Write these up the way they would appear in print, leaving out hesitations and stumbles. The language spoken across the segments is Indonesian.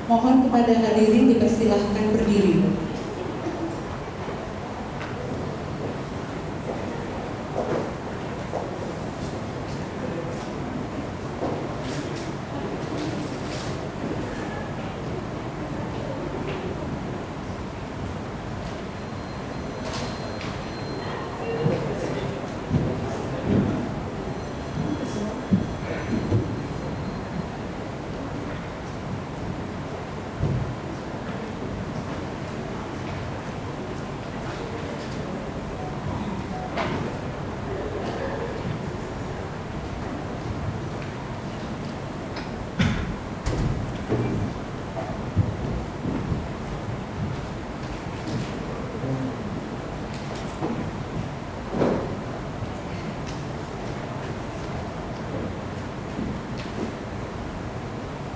Mohon kepada hadirin dipersilahkan berdiri.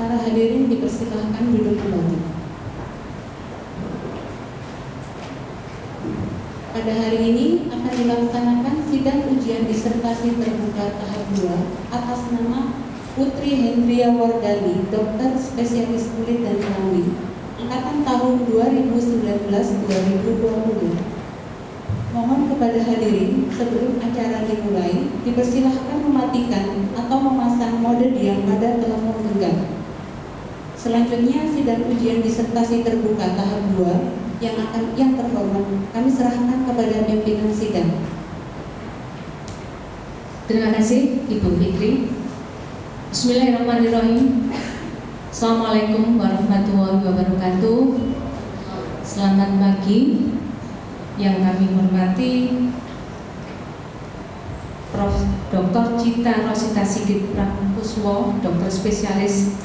Para hadirin dipersilahkan duduk kembali. Pada hari ini akan dilaksanakan sidang ujian disertasi terbuka tahap 2 atas nama Putri Hendria Wardani, dokter spesialis kulit dan kelamin, angkatan tahun 2019-2020. Mohon kepada hadirin sebelum acara dimulai dipersilahkan mematikan atau memasang mode diam pada telepon genggam. Selanjutnya sidang ujian disertasi terbuka tahap 2 yang terhormat kami serahkan kepada pimpinan sidang. Terima kasih Ibu Fikri. Bismillahirrahmanirrahim. Assalamualaikum warahmatullahi wabarakatuh. Selamat pagi. Yang kami hormati Prof. Dr. Cita Rosita Sigit Prakuswo, dokter spesialis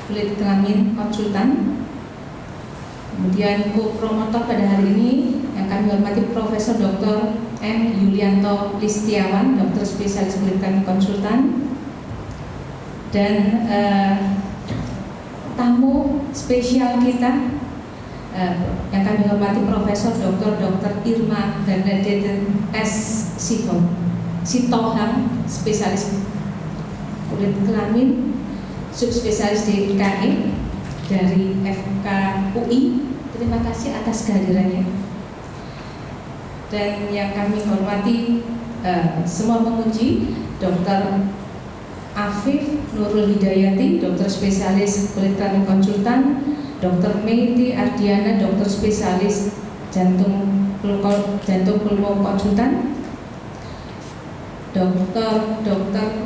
kulit kelamin konsultan. Kemudian co-promotor pada hari ini yang kami hormati Profesor Dr. M. Yulianto Listiawan, dokter spesialis kulit kelamin konsultan. Dan tamu spesial kita yang kami hormati Profesor Dr. Irma Bernadette S. Sitohang, spesialis kulit kelamin, subspesialis DKI dari FKUI. Terima kasih atas kehadirannya. Dan yang kami hormati semua penguji, Dr. Afif Nurul Hidayati, dokter spesialis kulit kelamin konsultan, Dr. Meiti Ardiana, dokter spesialis jantung pulmo konsultan, Dr.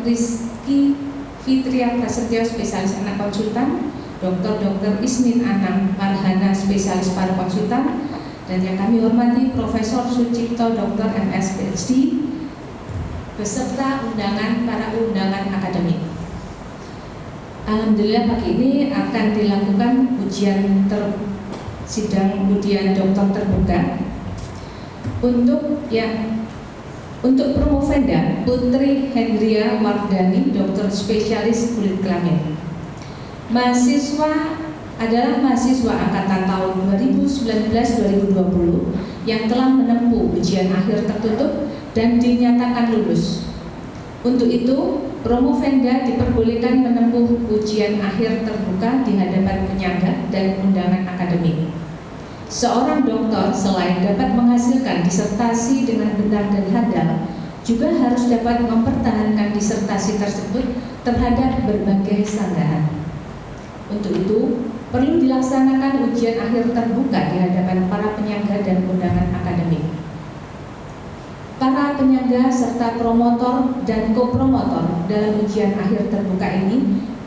Rizky Fitria Prasetyo, spesialis anak konsultan, Dr. Ismin Anang Marhana, spesialis paru konsultan, dan yang kami hormati Profesor Sucipto Dr. MS PhD beserta para undangan akademik. Alhamdulillah pagi ini akan dilakukan sidang ujian dokter terbuka untuk promovenda Putri Hendria Wardani, dokter spesialis kulit kelamin. Mahasiswa adalah mahasiswa angkatan tahun 2019-2020 yang telah menempuh ujian akhir tertutup dan dinyatakan lulus. Untuk itu, promovenda diperbolehkan menempuh ujian akhir terbuka di hadapan penyangga dan undangan akademik. Seorang dokter selain dapat menghasilkan disertasi dengan benar dan handal, juga harus dapat mempertahankan disertasi tersebut terhadap berbagai sanggahan. Untuk itu, perlu dilaksanakan ujian akhir terbuka di hadapan para penyangga dan undangan akademik. Para penyangga serta promotor dan kopromotor dalam ujian akhir terbuka ini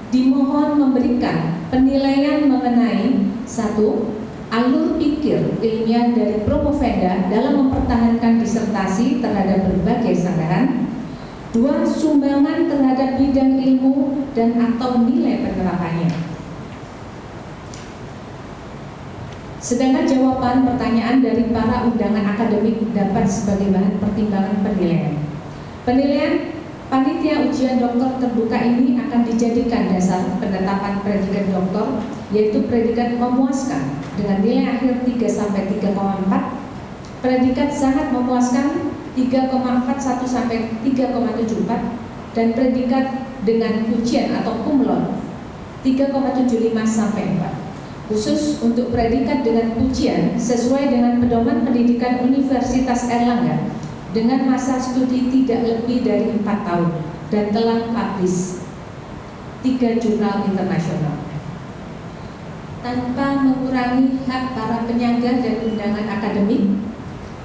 dimohon memberikan penilaian mengenai 1. Alur pikir ilmiah dari promovenda dalam mempertahankan disertasi terhadap berbagai sanggahan. 2. Sumbangan terhadap bidang ilmu dan atau nilai penerapannya. Sedangkan jawaban pertanyaan dari para undangan akademik dapat sebagai bahan pertimbangan penilaian. Penilaian panitia ujian dokter terbuka ini akan dijadikan dasar penetapan predikat dokter, yaitu predikat memuaskan dengan nilai akhir 3-3,4, predikat sangat memuaskan 3,41-3,74, dan predikat dengan pujian atau cum laude 3,75-4. khusus untuk predikat dengan pujian sesuai dengan pedoman pendidikan Universitas Airlangga dengan masa studi tidak lebih dari 4 tahun dan telah publish 3 jurnal internasional. Tanpa mengurangi hak para penyangga dan undangan akademik,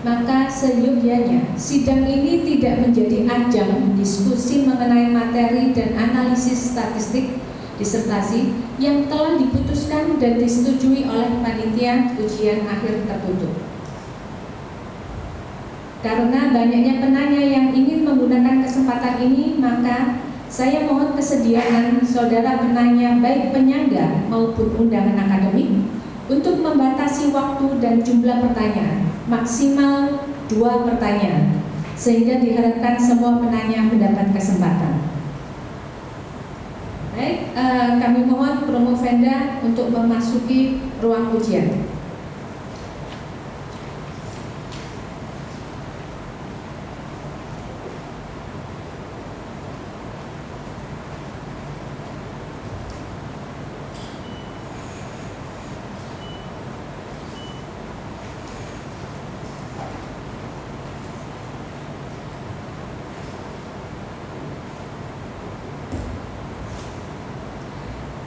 maka seyogyanya sidang ini tidak menjadi ajang diskusi mengenai materi dan analisis statistik disertasi yang telah diputuskan dan disetujui oleh panitia ujian akhir tertutup. Karena banyaknya penanya yang ingin menggunakan kesempatan ini, maka saya mohon kesediaan saudara penanya baik penyangga maupun undangan akademik untuk membatasi waktu dan jumlah pertanyaan maksimal 2 pertanyaan sehingga diharapkan semua penanya mendapat kesempatan. Baik, kami mohon Promovenda untuk memasuki ruang ujian.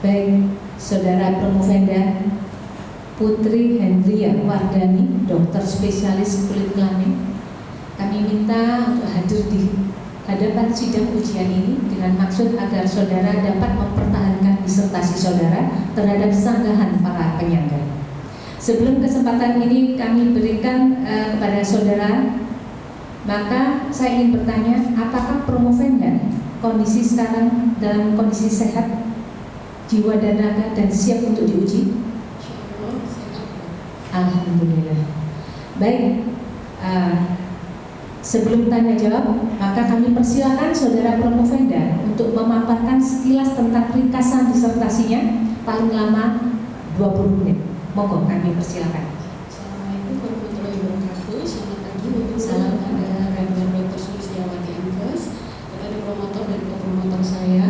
Baik, Saudara Promovenda Putri Hendria Wardani, dokter spesialis kulit kelamin, kami minta untuk hadir di hadapan sidang ujian ini dengan maksud agar saudara dapat mempertahankan disertasi saudara terhadap sanggahan para penyangga. Sebelum kesempatan ini kami berikan kepada saudara, maka saya ingin bertanya, apakah Promovenda kondisi sekarang dalam kondisi sehat jiwa dan raga dan siap untuk diuji? Alhamdulillah. Baik, sebelum tanya jawab, maka kami persilakan saudara Promovenda untuk memaparkan sekilas tentang ringkasan disertasinya paling lama 20 menit. Monggo, kami persilakan. Assalamualaikum warahmatullahi wabarakatuh. Selamat pagi. Salam kepada Rektor Dr. Sulistiawati Ankes, kepada promotor dan co-promotor saya,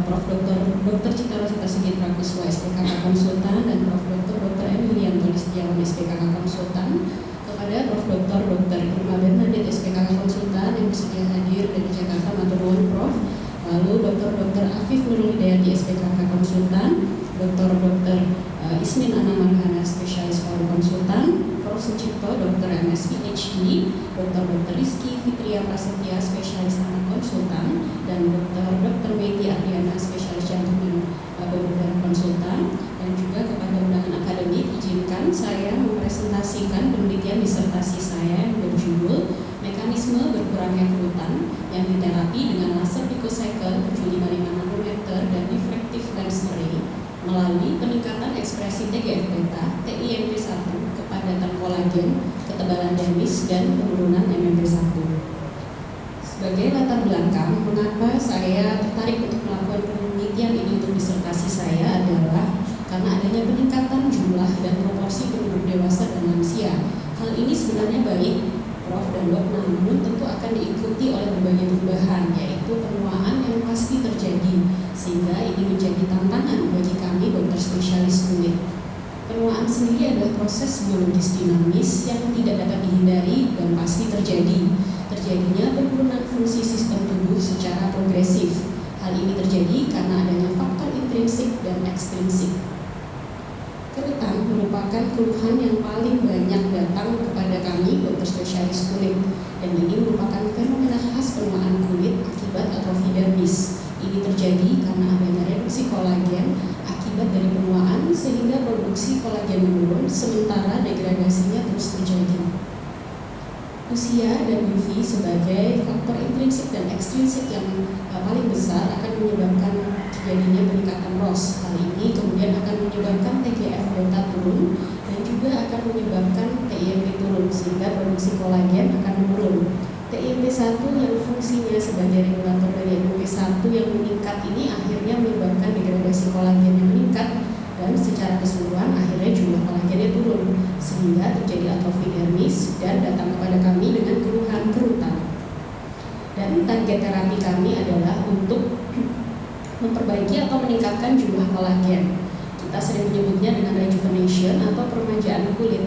Prof. Dr. Citra Rosita Sigit Prakuswa SPKK Konsultan dan Prof. Dr. M. Yulianto Listiawan SPKK Konsultan, kepada Prof. Dr. Irma Bernadette SPKK Konsultan yang bersedia hadir dari Jakarta, matur nuwun Prof. Lalu Dr. Afif Nurul Hidayati SPKK Konsultan, Dr. Isnin Ana Marhana spesialis paru konsultan, Prof. Sucipto Dr. MS PhD, Dr. Rizky Fitria Prasetya spesialis anak konsultan, dan Dr. Meti Ardiana spesialis jantung dan pembuluh konsultan. Dan juga kepada undangan akademik, izinkan saya mempresentasikan penelitian disertasi saya yang berjudul Mekanisme Berkurangnya Kerutan yang diterapi dengan laser picocycle 755 nanometer dan diffractive lens array melalui peningkatan ekspresi TGF-beta, TIMP1, kepadatan kolagen, ketebalan dermis, dan penurunan MMP1. Sebagai latar belakang, mengapa saya tertarik untuk melakukan penelitian ini untuk disertasi saya adalah karena adanya peningkatan jumlah dan proporsi penduduk dewasa dan lansia. Hal ini sebenarnya baik, Prof. dan Dok, namun tentu akan diikuti oleh berbagai perubahan, yaitu penuaan yang pasti terjadi, sehingga ini menjadi tantangan bagi kami dokter spesialis kulit. Penuaan sendiri adalah proses biologis dinamis yang tidak dapat dihindari dan pasti terjadi. Terjadinya penurunan fungsi sistem tubuh secara progresif. Hal ini terjadi karena adanya faktor intrinsik dan ekstrinsik. Kerutan merupakan keluhan yang paling banyak datang kepada kami dokter spesialis kulit, dan ini merupakan fenomena khas penuaan kulit akibat atrofi dermis. Ini terjadi karena adanya reduksi kolagen akibat dari penuaan sehingga produksi kolagen menurun sementara degradasinya terus terjadi. Usia dan UV sebagai faktor intrinsik dan ekstrinsik yang paling besar akan menyebabkan terjadinya peningkatan ROS. Hal ini kemudian akan menyebabkan TGF-beta turun dan juga akan menyebabkan TIMP turun sehingga produksi kolagen akan menurun. TIMP1 yang fungsinya sebagai regulator dari MMP1 yang meningkat ini akhirnya menyebabkan degradasi kolagen yang meningkat, dan secara keseluruhan akhirnya jumlah kolagennya turun sehingga terjadi atrofi dermis dan datang kepada kami dengan keluhan kerutan. Dan target terapi kami adalah untuk memperbaiki atau meningkatkan jumlah kolagen. Kita sering menyebutnya dengan rejuvenation atau peremajaan kulit,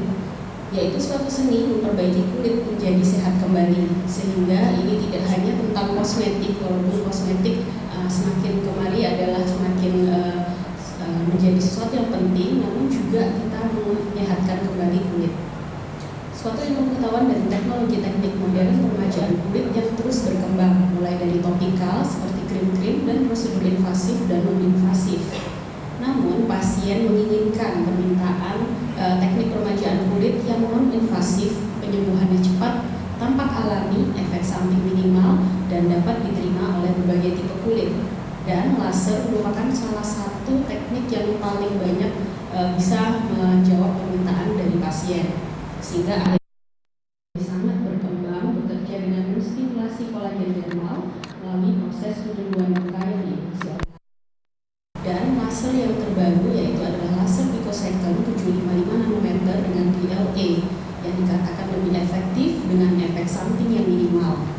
yaitu suatu seni memperbaiki kulit menjadi sehat kembali, sehingga ini tidak hanya tentang kosmetik, walaupun kosmetik semakin kemari adalah semakin menjadi sesuatu yang penting, namun juga kita menyehatkan kembali kulit. Suatu ilmu pengetahuan dari teknologi teknik modern peremajaan kulit yang terus berkembang, mulai dari topikal seperti krim-krim dan prosedur invasif dan non-invasif. Namun, pasien menginginkan permintaan teknik peremajaan kulit yang non-invasif, penyembuhannya cepat, tampak alami, efek samping minimal, dan dapat diterima oleh berbagai tipe kulit. Dan laser merupakan salah satu teknik yang paling banyak bisa menjawab permintaan dari pasien, sehingga sangat berkembang bekerja dengan stimulasi kolagen dermal melalui proses penyembuhan luka yang diinisiasi. Dan laser yang terbaru yaitu adalah laser picosecond 755 nanometer dengan DLA yang dikatakan lebih efektif dengan efek samping yang minimal.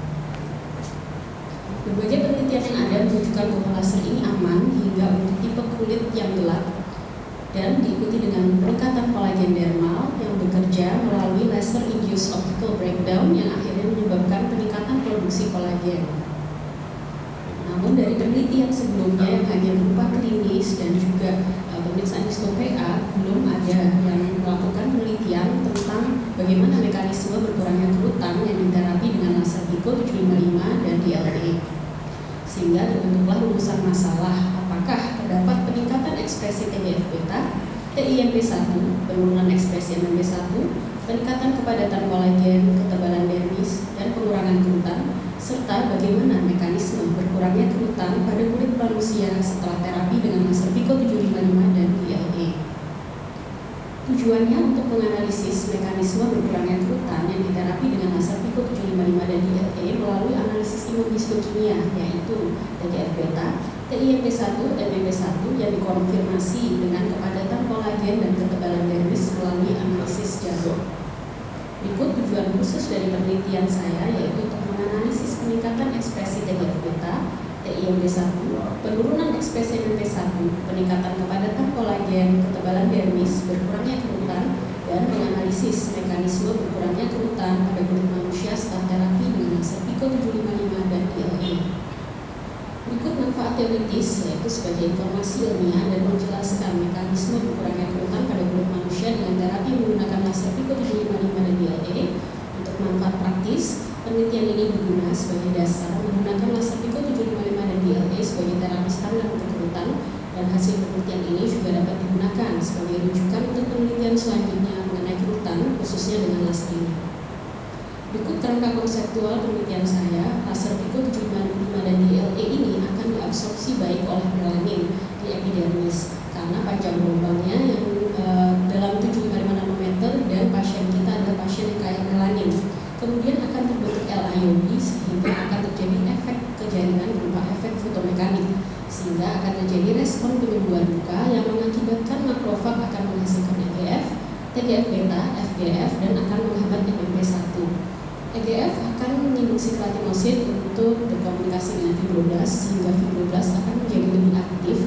Berbagai penelitian yang ada menunjukkan bahwa laser ini aman hingga untuk tipe kulit yang gelap dan diikuti dengan pelekatan kolagen dermal yang bekerja melalui laser induced optical breakdown yang akhirnya menyebabkan peningkatan produksi kolagen. Namun dari penelitian sebelumnya yang hanya berupa klinis dan juga pemeriksaan histo-PA, belum ada yang melakukan penelitian tentang bagaimana mekanisme berkurangnya kerutan yang diterapi dengan laser Pico 755 dan DLA. Sehingga terbentuklah rumusan masalah apakah terdapat peningkatan ekspresi TGF-beta, TIMP1, penurunan ekspresi MMP1, peningkatan kepadatan kolagen, ketebalan dermis, dan pengurangan kerutan, serta bagaimana mekanisme berkurangnya kerutan pada kulit manusia setelah terapi dengan laser Pico 755 dan DLA. Tujuannya untuk menganalisis mekanisme berkurangnya kerutan yang diterapi dengan laser Pico 755 dan DLA melalui analisis imunhistokimia, yaitu TGF-beta, TIMP1, MMP1 yang dikonfirmasi dengan kepadatan kolagen dan ketebalan dermis melalui analisis jalur. Berikut tujuan khusus dari penelitian saya yaitu untuk menganalisis peningkatan ekspresi TGF-beta, TIMP1, penurunan ekspresi MMP1, peningkatan kepadatan kolagen, ketebalan dermis, berkurangnya kerutan, dan menganalisis mekanisme berkurangnya kerutan pada kulit manusia setelah terapi dengan laser Pico 755 dan DLA. Berikut manfaat teoritis yaitu sebagai informasi ilmiah dan menjelaskan mekanisme berkurangnya kerutan pada kulit manusia dengan terapi menggunakan laser Pico 755 dan DLA. Untuk manfaat praktis, penelitian ini berguna sebagai dasar menggunakan laser Pico 755 dan DLA sebagai terapi standar untuk kerutan, dan hasil penelitian ini juga dapat digunakan sebagai rujukan untuk penelitian selanjutnya mengenai kerutan, khususnya dengan laser ini. Berikut kerangka konseptual penelitian saya, laser Pico 755 dan DLA ini akan diabsorpsi baik oleh melanin di epidermis karena panjang gelombangnya yang dalam 755 nanometer dan pasien kita adalah pasien yang kaya melanin. Kemudian akan terbentuk LIOB sehingga akan terjadi efek kejaringan berupa efek fotomekanik, sehingga akan terjadi respon penyembuhan luka yang mengakibatkan makrofag akan menghasilkan EGF, TGF-beta, FGF, dan akan menghambat MMP1. EGF akan menginduksi keratinosit untuk berkomunikasi dengan fibroblas sehingga fibroblas akan menjadi lebih aktif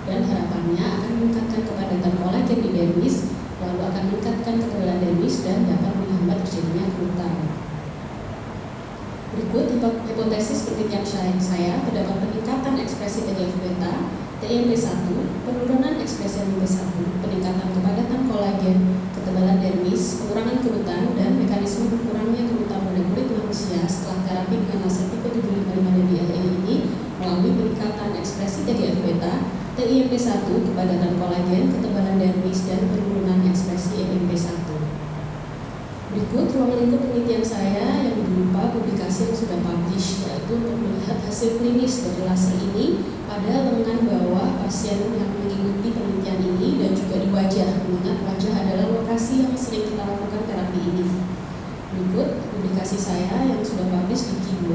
dan harapannya akan meningkatkan kepadatan kolagen di dermis, lalu akan meningkatkan ketebalan dermis dan dapat menghambat terjadinya kerutan. Berikut hipotesis penelitian saya terdapat peningkatan ekspresi TGF-beta, TIMP1, penurunan ekspresi MMP1, peningkatan kepadatan kolagen, ketebalan dermis, pengurangan kerutan, dan mekanisme berkurangnya kerutan pada kulit manusia setelah terapi dengan laser Pico 755 dan DLA ini melalui peningkatan ekspresi TGF-beta, TIMP1, kepadatan kolagen, ketebalan dermis, dan penurunan ekspresi MMP1. Berikut ruang lingkup penelitian saya yang berupa publikasi yang sudah publish, yaitu untuk melihat hasil klinis dari laser ini pada lengan bawah pasien yang mengikuti penelitian ini dan juga di wajah, mengingat wajah adalah lokasi yang sering kita lakukan terapi ini. Berikut publikasi saya yang sudah publish di Q2.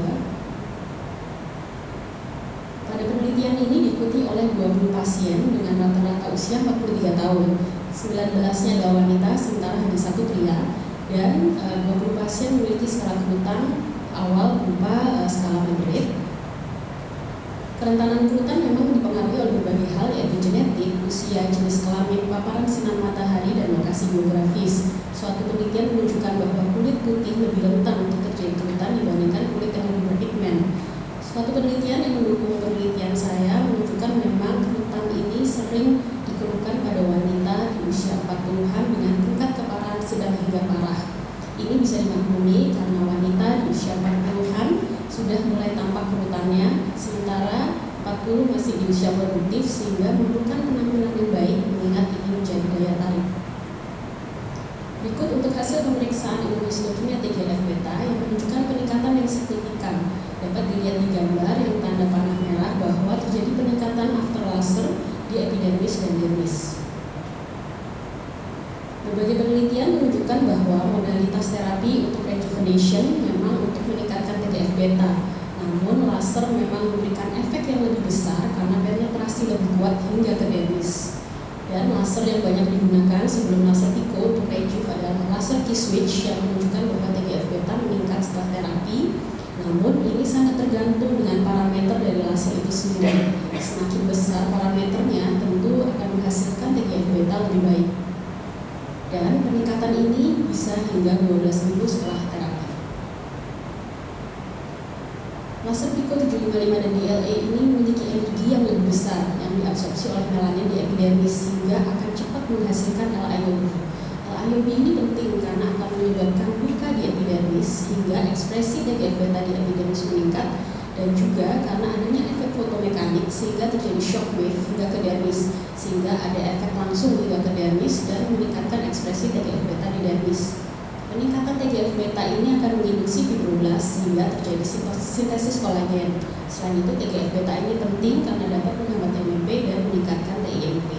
Pada penelitian ini diikuti oleh 20 pasien dengan rata-rata usia 43 tahun, 19-nya adalah wanita sementara hanya 1 pria. Dan 20 pasien memiliki skala kerutan awal berupa skala Madrid. Kerentanan kerutan memang dipengaruhi oleh berbagai hal yaitu genetik, usia, jenis kelamin, paparan sinar matahari, dan lokasi lebih rentan untuk terjadi kerutan dibandingkan kulit yang lebih berpigmen. Suatu penelitian yang mendukung penelitian saya menunjukkan memang kerutan ini sering dikeluhkan pada wanita di usia 40-an dengan tingkat keparahan sedang hingga parah. Ini bisa dimaklumi karena wanita di usia 40-an sudah mulai tampak kerutannya, sementara 40 masih di usia produktif sehingga memerlukan penampilan yang baik mengingat ini menjadi daya tarik. Berikut untuk hasil pemeriksaan imunohistokimia TGF-beta yang menunjukkan peningkatan yang signifikan. Dapat dilihat di gambar yang tanda panah merah bahwa terjadi peningkatan after laser di epidermis dan dermis. Berbagai penelitian menunjukkan bahwa modalitas terapi untuk rejuvenation memang untuk meningkatkan TGF-beta. Namun laser memang memberikan efek yang lebih besar karena penetrasi lebih kuat hingga ke dermis. Dan laser yang banyak digunakan sebelum laser pico untuk rejuve adalah laser key switch yang menunjukkan bahwa TGF-beta meningkat setelah terapi. Namun ini sangat tergantung dengan parameter dari laser itu sendiri. Semakin besar parameternya tentu akan menghasilkan TGF-beta lebih baik. Dan peningkatan ini bisa hingga 12 minggu setelah terapi. Laser Pico 755 dan DLA ini memiliki energi yang lebih besar yang diabsorpsi oleh melanin di epidermis sehingga akan cepat menghasilkan L-IOB. L-IOB ini penting karena akan menyebabkan luka di epidermis sehingga ekspresi TGF-beta di epidermis meningkat, dan juga karena adanya efek fotomekanik sehingga terjadi shock wave hingga ke dermis sehingga ada efek langsung hingga ke dermis dan meningkatkan ekspresi TGF-beta di dermis. Peningkatan TGF-beta ini akan menginduksi fibroblast sehingga terjadi sintesis kolagen. Selain itu, TGF-beta ini penting karena dapat menghambat MMP dan meningkatkan TIMP.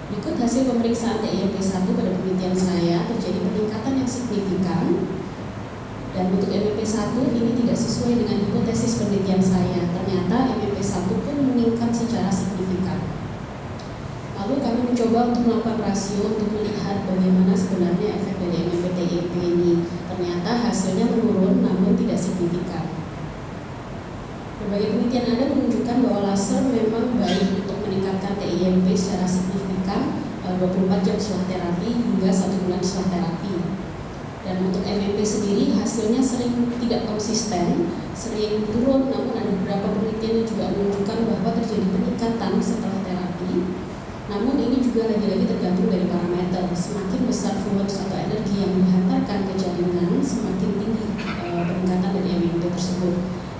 Berikut hasil pemeriksaan TIMP1 pada penelitian saya, terjadi peningkatan yang signifikan. Dan untuk MMP1 ini tidak sesuai dengan hipotesis penelitian saya. Ternyata MMP1 pun meningkat secara signifikan. Lalu kami mencoba untuk melakukan rasio untuk melihat bagaimana sebenarnya efek dari MMP-TIMP ini. Ternyata hasilnya menurun namun tidak signifikan. Berbagai penelitian ada menunjukkan bahwa laser memang baik untuk meningkatkan TIMP secara signifikan 24 jam setelah terapi hingga 1 bulan setelah terapi. Dan untuk MMP sendiri hasilnya sering tidak konsisten, sering turun, namun ada beberapa penelitian yang juga menunjukkan bahwa terjadi peningkatan setelah terapi. Namun ini juga lagi-lagi tergantung dari parameter. Semakin besar force atau energi yang dihantarkan ke jaringan, semakin tinggi peningkatan dari MMP tersebut.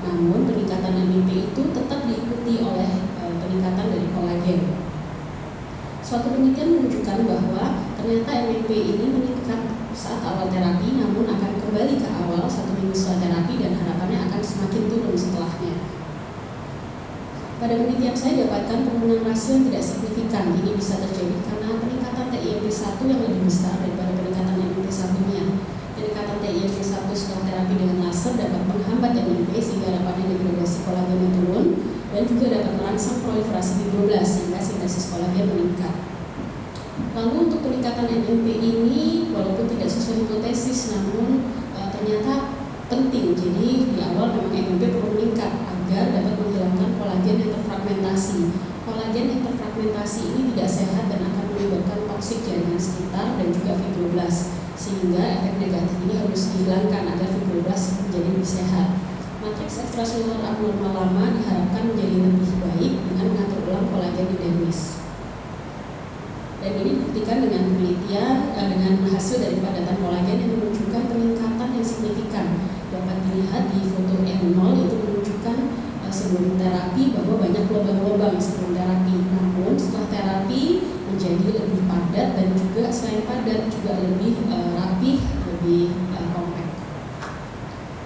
Namun peningkatan MMP itu tetap diikuti oleh peningkatan dari kolagen. Suatu penelitian menunjukkan bahwa ternyata MMP ini meningkat saat awal terapi, namun akan kembali ke awal 1 minggu setelah terapi dan harapannya akan semakin turun setelahnya. Pada penelitian saya dapatkan penurunan rasio yang tidak signifikan. Ini bisa terjadi karena peningkatan TIMP1 yang lebih besar daripada peningkatan MMP1-nya. Peningkatan TIMP1 setelah terapi dengan laser dapat menghambat MMP sehingga dapatnya degradasi kolagen yang turun dan juga dapat merangsang proliferasi fibroblast sehingga sintesis kolagen meningkat. Lalu untuk peningkatan MMP ini walaupun tidak sesuai hipotesis namun ternyata penting. Jadi di awal memang MMP perlu meningkat agar dapat menghilangkan kolagen yang terfragmentasi. Kolagen yang terfragmentasi ini tidak sehat dan akan menyebabkan toksik jaringan sekitar dan juga fibroblast. Sehingga efek negatif ini harus dihilangkan agar fibroblast menjadi lebih sehat. Matriks ekstraseluler abnormal lama diharapkan menjadi lebih baik dengan mengatur ulang kolagen di dermis. Dan ini dibuktikan dengan penelitian dengan hasil dari padatan kolagen yang menunjukkan peningkatan yang signifikan. Dapat dilihat di foto N0 itu menunjukkan sebelum terapi bahwa banyak lubang-lubang sebelum terapi. Namun setelah terapi menjadi lebih padat dan juga selain padat juga lebih rapi, lebih kompak.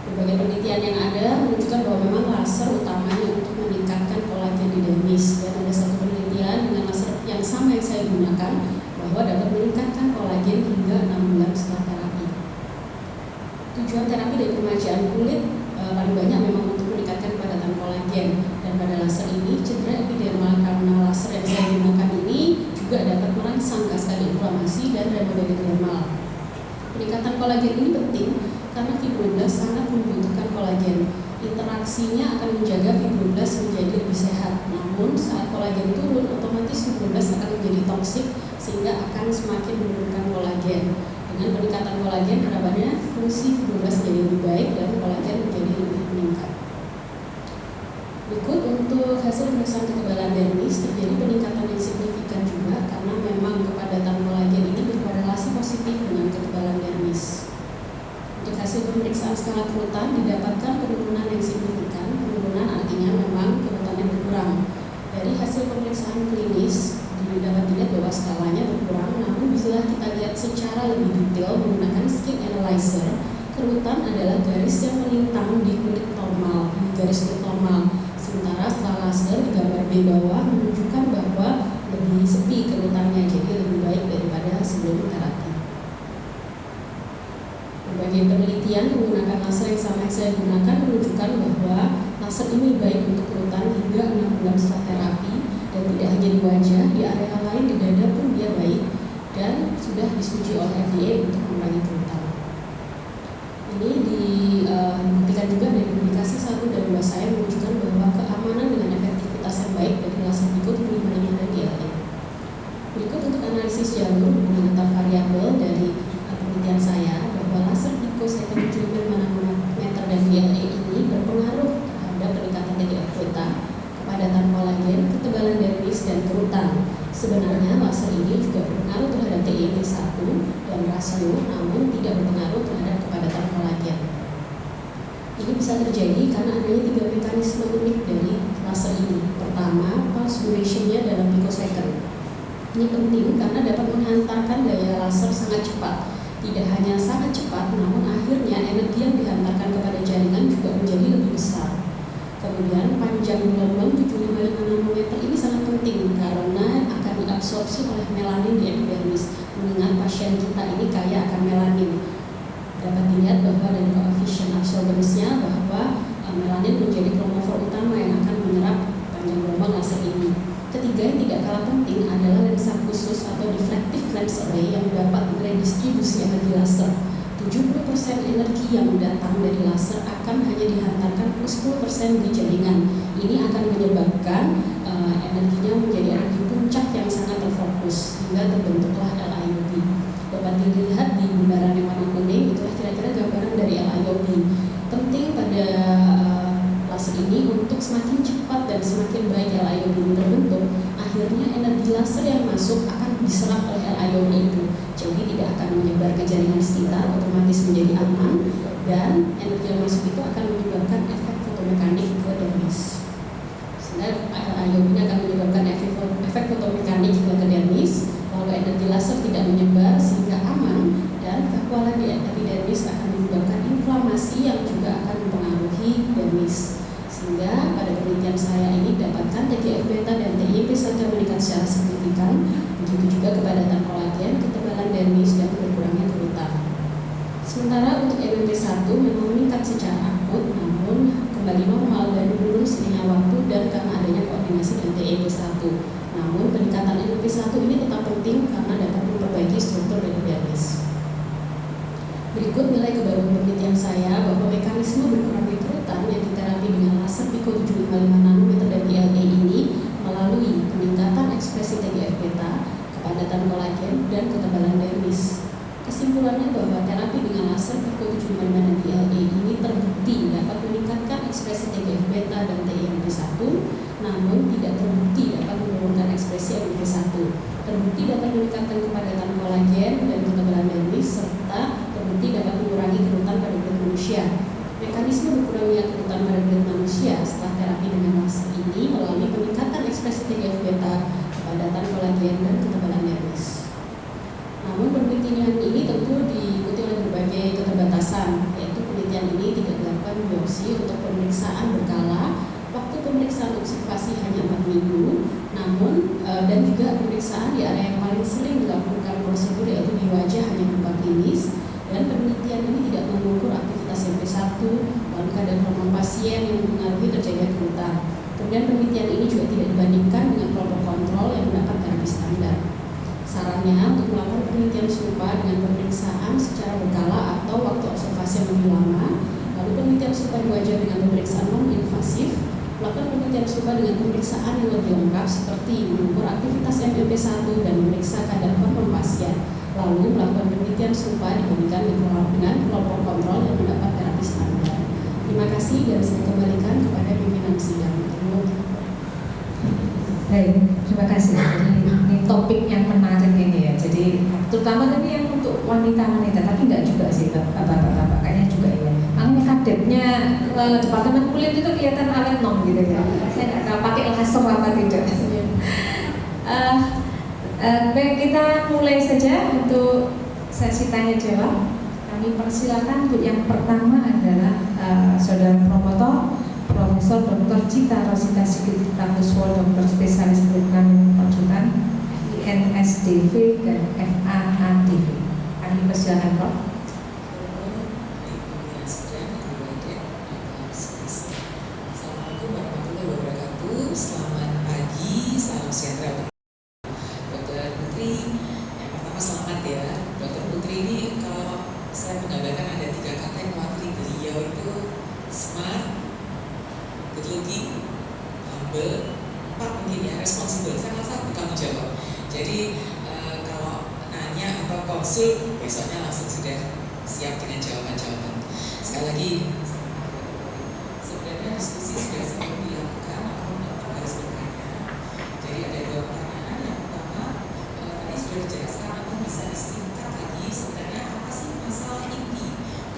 Berbagai penelitian yang ada menunjukkan bahwa memang laser utamanya untuk meningkatkan kolagen di dermis. Dan ada satu penelitian dengan laser yang sama yang saya gunakan bahwa dapat meningkatkan kolagen hingga 6 bulan setelah terapi. Tujuan terapi dari pemajaan kulit paling banyak memang untuk meningkatkan kepadatan kolagen. Dan pada laser ini cedera epidermal karena laser yang saya gunakan ini juga dapat merangsang kaskade inflamasi dan remadodermal. Peningkatan kolagen ini penting karena fibroblast sangat membutuhkan kolagen. Interaksinya akan menjaga fibroblast menjadi lebih sehat. Namun saat kolagen turun, otomatis fibroblast akan menjadi toksik sehingga akan semakin menurunkan kolagen. Dengan peningkatan kolagen, harapannya fungsi fibroblast menjadi lebih baik dan kolagen menjadi lebih meningkat. Berikut untuk hasil pemeriksaan kekebalan dermis, terjadi peningkatan yang signifikan juga karena memang kepadatan kolagen ini berkorelasi positif dengan kekebalan dermis. Untuk hasil pemeriksaan skala kerutan didapatkan penurunan yang signifikan. Penurunan artinya memang kerutannya berkurang. Dari hasil pemeriksaan klinis dapat dilihat bahwa skalanya berkurang, namun bila kita lihat secara lebih detail menggunakan skin analyzer, kerutan adalah garis yang melintang di kulit normal, garis kulit normal. Sementara setelah laser di gambar B bawah menunjukkan bahwa lebih sepi kerutannya, jadi lebih baik daripada sebelum terapi. Berbagai penelitian menggunakan laser yang sama yang saya gunakan menunjukkan bahwa laser ini baik untuk kerutan hingga 6 bulan setelah terapi, dan tidak hanya di wajah, di area lain di dada pun dia baik dan sudah disetujui oleh FDA untuk mengurangi kerutan. Ini dibuktikan juga dari publikasi 1 dan 2 saya menunjukkan bahwa keamanan dengan efektivitas yang baik dari laser Pico 75 dan DLA. Berikut untuk analisis jalur hubungan antar variabel dari penelitian saya bahwa laser Pico 175 nanometer dan DLA ini berpengaruh terhadap peningkatan TGF-beta, kepadatan kolagen, ketebalan dermis, dan kerutan. Sebenarnya laser ini juga berpengaruh terhadap TIMP1 dan rasio, namun tidak berpengaruh terhadap kepadatan kolagen. Ini bisa terjadi karena adanya 3 mekanisme unik dari laser ini. Pertama, pulse duration-nya dalam picosecond. Ini penting karena dapat menghantarkan daya laser sangat cepat. Tidak hanya sangat cepat, namun akhirnya energi yang dihantarkan kepada jaringan juga menjadi lebih besar. Kemudian panjang gelombang 755 nanometer ini sangat penting karena akan diabsorpsi oleh melanin di epidermis. Mengingat pasien kita ini kaya akan melanin. Dapat dilihat bahwa dari koefisien absorbance-nya bahwa melanin menjadi kromofor utama yang akan menyerap panjang gelombang laser ini. Ketiga yang tidak kalah penting adalah lensa khusus atau diffractive lens array yang dapat meredistribusi energi laser. 70% energi yang datang dari laser akan hanya dihantarkan plus 10% di jaringan. Ini akan menyebabkan energinya menjadi energi puncak yang sangat terfokus hingga terbentuklah LIOB. Dapat dilihat di bundaran yang warna kuning, itulah kira-kira gambaran dari LIOB. Penting pada laser ini untuk semakin cepat dan semakin baik LIOB ini terbentuk, akhirnya energi laser yang masuk akan diserap oleh LIOB itu. Jadi tidak akan menyebar ke jaringan sekitar, otomatis menjadi aman, dan energi yang masuk itu akan menyebabkan efek fotomekanik ke dermis. Sehingga LIOB ini akan menyebabkan efek fotomekanik ke dermis, lalu energi laser tidak menyebar sehingga aman, dan kekuatan di epidermis akan menyebabkan inflamasi yang juga akan mempengaruhi dermis. Sehingga pada penelitian saya ini dapatkan TGF-beta dan TIMP1 meningkat secara signifikan, begitu juga kepadatan kolagen, ketebalan dermis, dan berkurangnya kerutan. Sementara untuk MMP1 memang meningkat secara akut, namun kembali normal dan menurun seiringnya waktu dan karena adanya koordinasi dengan TIMP1. Namun peningkatan MMP1 ini tetap penting karena dapat memperbaiki struktur dari dermis. Berikut nilai kebaruan penelitian saya bahwa mekanisme berkurangnya kerutan yang diterapi dengan laser Pico 755 nanometer dan DLA ini melalui peningkatan ekspresi TGF-beta, kepadatan kolagen, dan ketebalan dermis. Kesimpulannya bahwa terapi dengan laser Pico 755 dan DLA ini terbukti dapat meningkatkan ekspresi TGF-beta dan TIMP1, namun tidak terbukti dapat menurunkan ekspresi MMP1. Terbukti dapat meningkatkan kepadatan kolagen dan ketebalan dermis, serta terbukti dapat mengurangi kerutan pada kulit manusia. Mekanisme berkurangnya kerutan pada kulit manusia setelah terapi dengan laser ini melalui peningkatan ekspresi TGF-beta, kepadatan kolagen, dan ketebalan dermis. Namun penelitian ini tentu diikuti oleh berbagai keterbatasan, yaitu penelitian ini tidak dilakukan biopsi untuk pemeriksaan berkala. Waktu pemeriksaan observasi hanya 4 minggu, namun dan juga pemeriksaan di area yang paling sering dilakukan prosedur yaitu di wajah hanya berupa klinis, dan penelitian ini tidak mengukur aktivitas MP1, lalu kadar hormon pasien yang mempengaruhi terjadinya kerutan. Kemudian penelitian ini juga tidak dibandingkan dengan kelompok kontrol yang mendapat terapi standar. Sarannya untuk melakukan penelitian serupa dengan pemeriksaan secara berkala atau waktu observasi yang lebih lama, lalu penelitian serupa di wajah dengan pemeriksaan non-invasif, melakukan penelitian serupa dengan pemeriksaan yang lebih lengkap seperti mengukur aktivitas MMP1 dan memeriksa kadar hormon pasien, lalu melakukan penelitian serupa dibandingkan dengan kelompok kontrol yang mendapat terapi standar. Terima kasih dan saya kembalikan kepada pimpinan sidang. Baik, terima kasih. Jadi ini topik yang menarik ini ya. Jadi terutama ini yang untuk wanita-wanita, tapi enggak juga sih bapak-bapak, kayaknya juga ya. Makanya kadetnya departemen kulit itu kelihatan awet nom gitu ya. Saya nggak tahu pakai laser apa tidak. Baik, kita mulai saja untuk sesi tanya jawab. Kami persilakan untuk yang pertama adalah saudara promotor Profesor Dr. Cita Rosita Sigit Prakuswa, dokter spesialis kulit kandung konsultan INSDV dan FAADV. Kami persilakan Prof. Assalamualaikum warahmatullahi wabarakatuh. Selamat pagi, salam sejahtera Dokter Putri. Yang pertama selamat ya, Dokter Putri ini kalau saya menggambarkan ada 3 kata yang mewakili beliau itu smart, good looking, humble, 4 mungkin ya, responsible, sangat bertanggung jawab. Jadi kalau nanya atau konsul, besoknya langsung sudah siap dengan jawaban-jawaban. Sekali lagi, sebenarnya diskusi sudah sering dilakukan, namun harus bertanya. Jadi ada 2 pertanyaan. Yang pertama, tadi sudah dijelaskan, namun bisa disingkat lagi sebenarnya apa sih masalah inti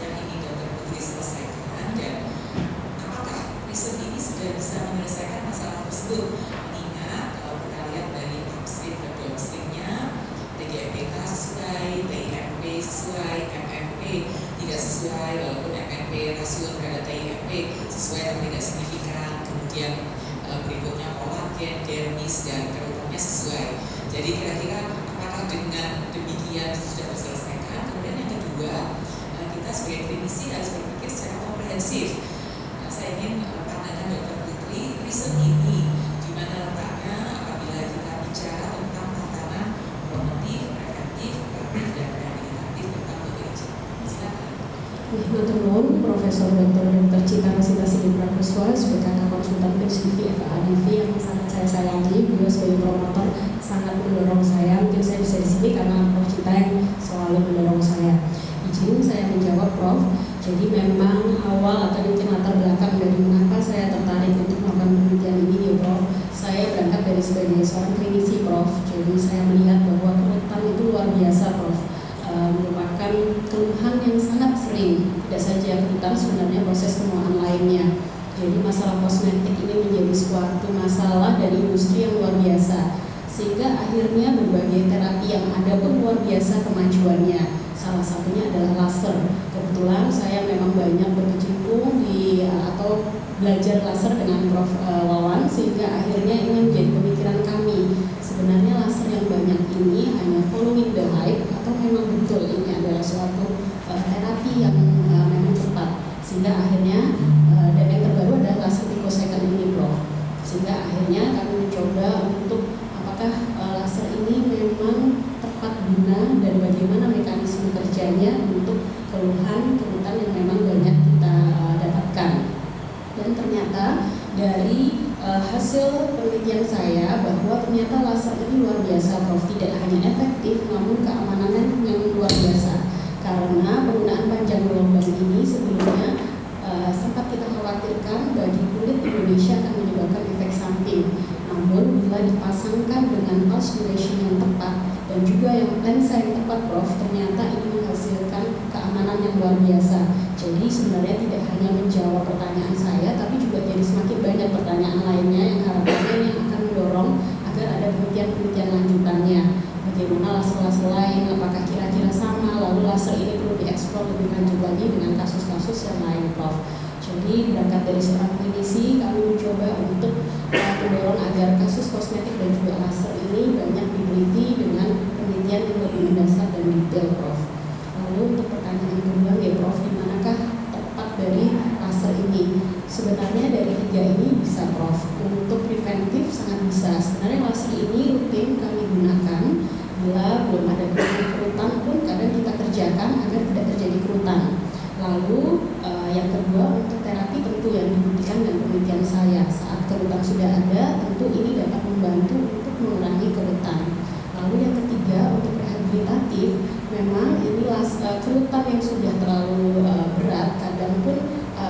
yang ingin Dokter Putri selesaikan, dan apakah riset ini sudah bisa menyelesaikan masalah tersebut? Mengingat kalau kita lihat dari upstream dan downstreamnya, TGFBK sesuai, TIMP sesuai, MMP tidak sesuai, walaupun MMP rasio terhadap TIMP sesuai tapi tidak signifikan. Kemudian berikutnya kolagen, dermis, dan kerutannya sesuai. Jadi kira-kira apakah dengan demikian sudah terselesaikan? Kemudian yang kedua, kita sebagai klinisi harus berpikir secara komprehensif. Saya ingin pandangan Dokter Putri, riset ini di mana letaknya apabila kita bicara tentang tatanan promotif, preventif, kuratif, dan rehabilitatif tentang BPJS. Silakan. Nuhun Profesor Dr. Cita Rosita Sigit Prakuswa sebagai kakak konsultan PhD FAADV yang sangat saya sayangi. Beliau sebagai promotor sangat mendorong saya. Mungkin saya bisa di sini karena Prof Cita yang selalu mendorong saya. Izin saya menjawab Prof. Jadi memang awal atau mungkin latar belakang dari mengapa saya tertarik untuk melakukan penelitian ini ya Prof. Saya berangkat dari sebagai seorang klinisi Prof. Jadi saya melihat bahwa kerutan itu luar biasa Prof. Merupakan keluhan yang sangat sering, tidak saja kerutan, sebenarnya proses penuaan lainnya. Jadi masalah kosmetik ini menjadi suatu masalah dari industri yang luar biasa, sehingga akhirnya berbagai terapi yang ada pun luar biasa kemajuannya. Salah satunya adalah laser. Kebetulan saya memang banyak berkecimpung di atau belajar laser dengan Prof. Wawan, sehingga akhirnya ini menjadi pemikiran kami. Sebenarnya laser yang banyak ini hanya following the hype atau memang betul ini adalah suatu terapi yang memang tepat, sehingga akhirnya dan yang terbaru adalah laser picosecond ini Prof. Sehingga akhirnya kami mencoba untuk apakah laser ini memang tepat guna dan bagaimana mekanisme kerjanya untuk keluhan-keluhan yang memang banyak kita dapatkan. Dan ternyata dari hasil penelitian saya bahwa ternyata laser ini luar biasa Prof. Tidak hanya efektif namun keamanannya yang luar biasa, karena penggunaan panjang gelombang ini sebelumnya sempat kita khawatirkan bagi kulit Indonesia akan menyebabkan efek samping. Namun bila dipasangkan dengan pulse duration yang tepat dan juga yang lensa yang tepat Prof, ternyata ini menghasilkan keamanan yang luar biasa. Jadi sebenarnya tidak hanya menjawab pertanyaan saya, tapi juga jadi semakin banyak pertanyaan lainnya yang harapannya ini akan mendorong agar ada penelitian-penelitian lanjutannya. Bagaimana laser-laser lain, apakah kira-kira sama, lalu laser ini perlu dieksplor lebih lanjut lagi dengan kasus-kasus yang lain Prof. Jadi berangkat dari seorang klinisi, kami mencoba untuk mendorong agar kasus kosmetik dan juga laser ini banyak diteliti dengan penelitian yang lebih mendasar dan detail Prof. Lalu untuk pertanyaan kedua ya Prof, di manakah tepat dari laser ini? Sebenarnya dari 3 ini bisa Prof. Untuk preventif sangat bisa. Sebenarnya laser ini rutin kami gunakan bila belum ada kerutan pun kadang kita kerjakan agar tidak terjadi kerutan. Lalu yang kedua untuk terapi tentu yang dibuktikan dengan penelitian saya, saat kerutan sudah ada tentu ini dapat membantu untuk mengurangi kerutan. Lalu yang ketiga untuk rehabilitatif kerutan yang sudah terlalu berat, kadang pun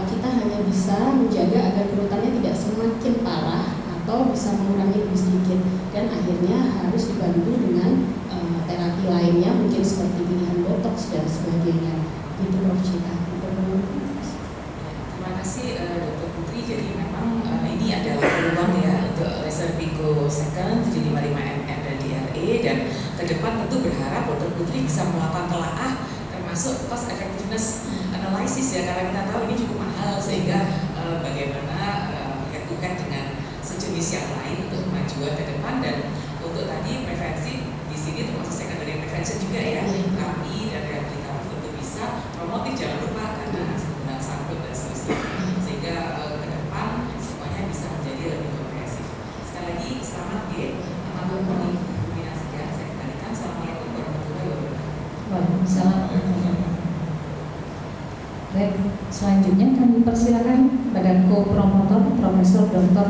kita hanya bisa menjaga agar kerutannya tidak semakin parah atau bisa mengurangi lebih sedikit, dan akhirnya harus dibantu dengan terapi lainnya, mungkin seperti pilihan botox dan sebagainya. Itu Prof. Cita. Terima kasih Dr. Putri. Jadi memang ini adalah peluang ya untuk laser picosecond 755 mm dan DRE, dan ke depan tentu berharap Dr. Putri bisa melakukan telaah termasuk cost effectiveness analysis ya, karena kita tahu ini cukup mahal, sehingga bagaimana head-to-head dengan sejenis yang lain untuk kemajuan ke depan. Dan untuk tadi prevensi di sini termasuk secondary prevention juga ya, terapi dan rehabilitatif untuk bisa promotif, jangan lupa karena penggunaan sangkut dan seterusnya, sehingga ke depan semuanya bisa menjadi lebih komprehensif. Sekali lagi selamat ya, teman-teman koordinasi ya. Saya kembalikan. Assalamualaikum warahmatullahi wabarakatuh. Waalaikumsalam. Baik, selanjutnya kami persilakan kepada co-promotor Profesor Dr.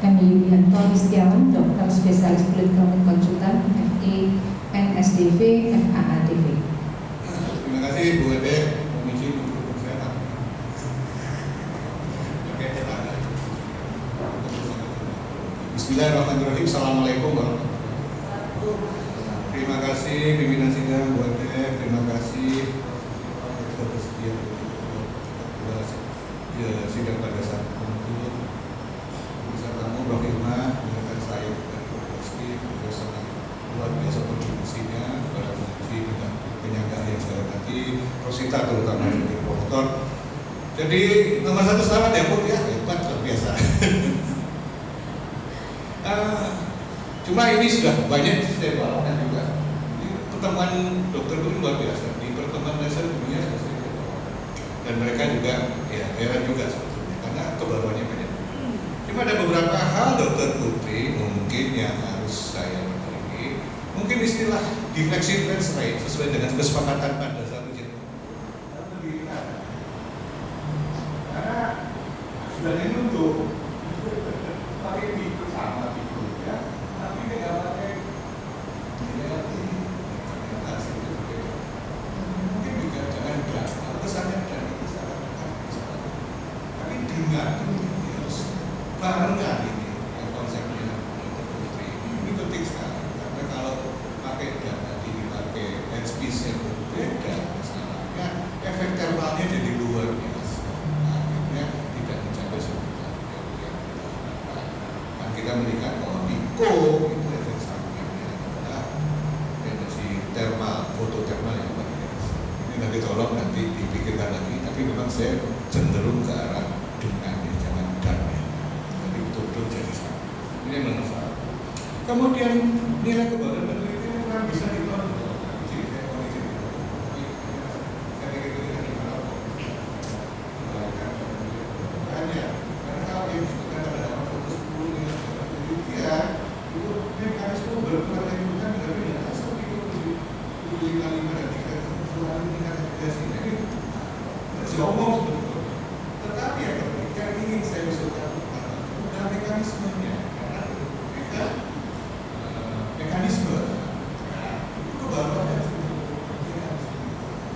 M. Yulianto Listiawan, dokter spesialis kulit rambut konsultan, FE, NSDV, FAADV. Terima kasih Bu Ede, Komisi untuk Kesehatan. Bismillahirrahmanirrahim. Assalamualaikum warahmatullahi wabarakatuh. Terima kasih pimpinan sidang Bu Ede, terima kasih sudah bersedia sidang pada saat itu. Bisa kamu Prof. Irma, dengan saya dan Prof. Rizky, beliau sangat luar biasa kontribusinya kepada fungsi dengan penyangga yang saya hormati, Rosita terutama sebagai promotor. Jadi nomor satu selamat ya Bu, ya hebat luar biasa. Cuma ini sudah banyak saya bawakan juga. Ini pertemuan dokter itu luar biasa. Di pertemuan dasar dunia saya bawakan. Dan mereka juga ya heran juga sebetulnya karena kebaruannya banyak. Cuma ada beberapa hal Dokter Putri mungkin yang harus saya perbaiki. Mungkin istilah deflection rate sesuai dengan kesepakatan pada satu jam. Karena sudah ini untuk pakai itu sama itu ya, tapi tidak pakai mungkin juga jangan dan pesannya dan itu sangat tapi dengan harus barengan ini yang konsepnya ini penting sekali, karena kalau pakai dana dipakai headspace yang berbeda masalahnya efek termalnya jadi luar biasa, akhirnya tidak mencapai sebutan yang kita melihat bahwa Pico itu efek sampingnya adalah energi termal, foto termal yang luar biasa. Ini nanti tolong nanti dipikirkan lagi, tapi memang saya cenderung ke arah dengan ya, jangan dan ya. Tapi betul-betul jadi sama. Ini yang manfaat. Kemudian nilai kebaruan penelitian memang bisa ditonton. Jadi saya mau izin saya pikir ini gimana kok. Hanya karena kalau yang disebutkan pada fokus 10 dengan penelitian itu mekanisme berperan lingkungan berbeda. Asal itu 5 dan 3 kebutuhan tingkat efekasinya ini ngomong sebetulnya. Tetapi ya ketika ingin saya usulkan bukan mekanismenya, karena mekanisme itu kebaruannya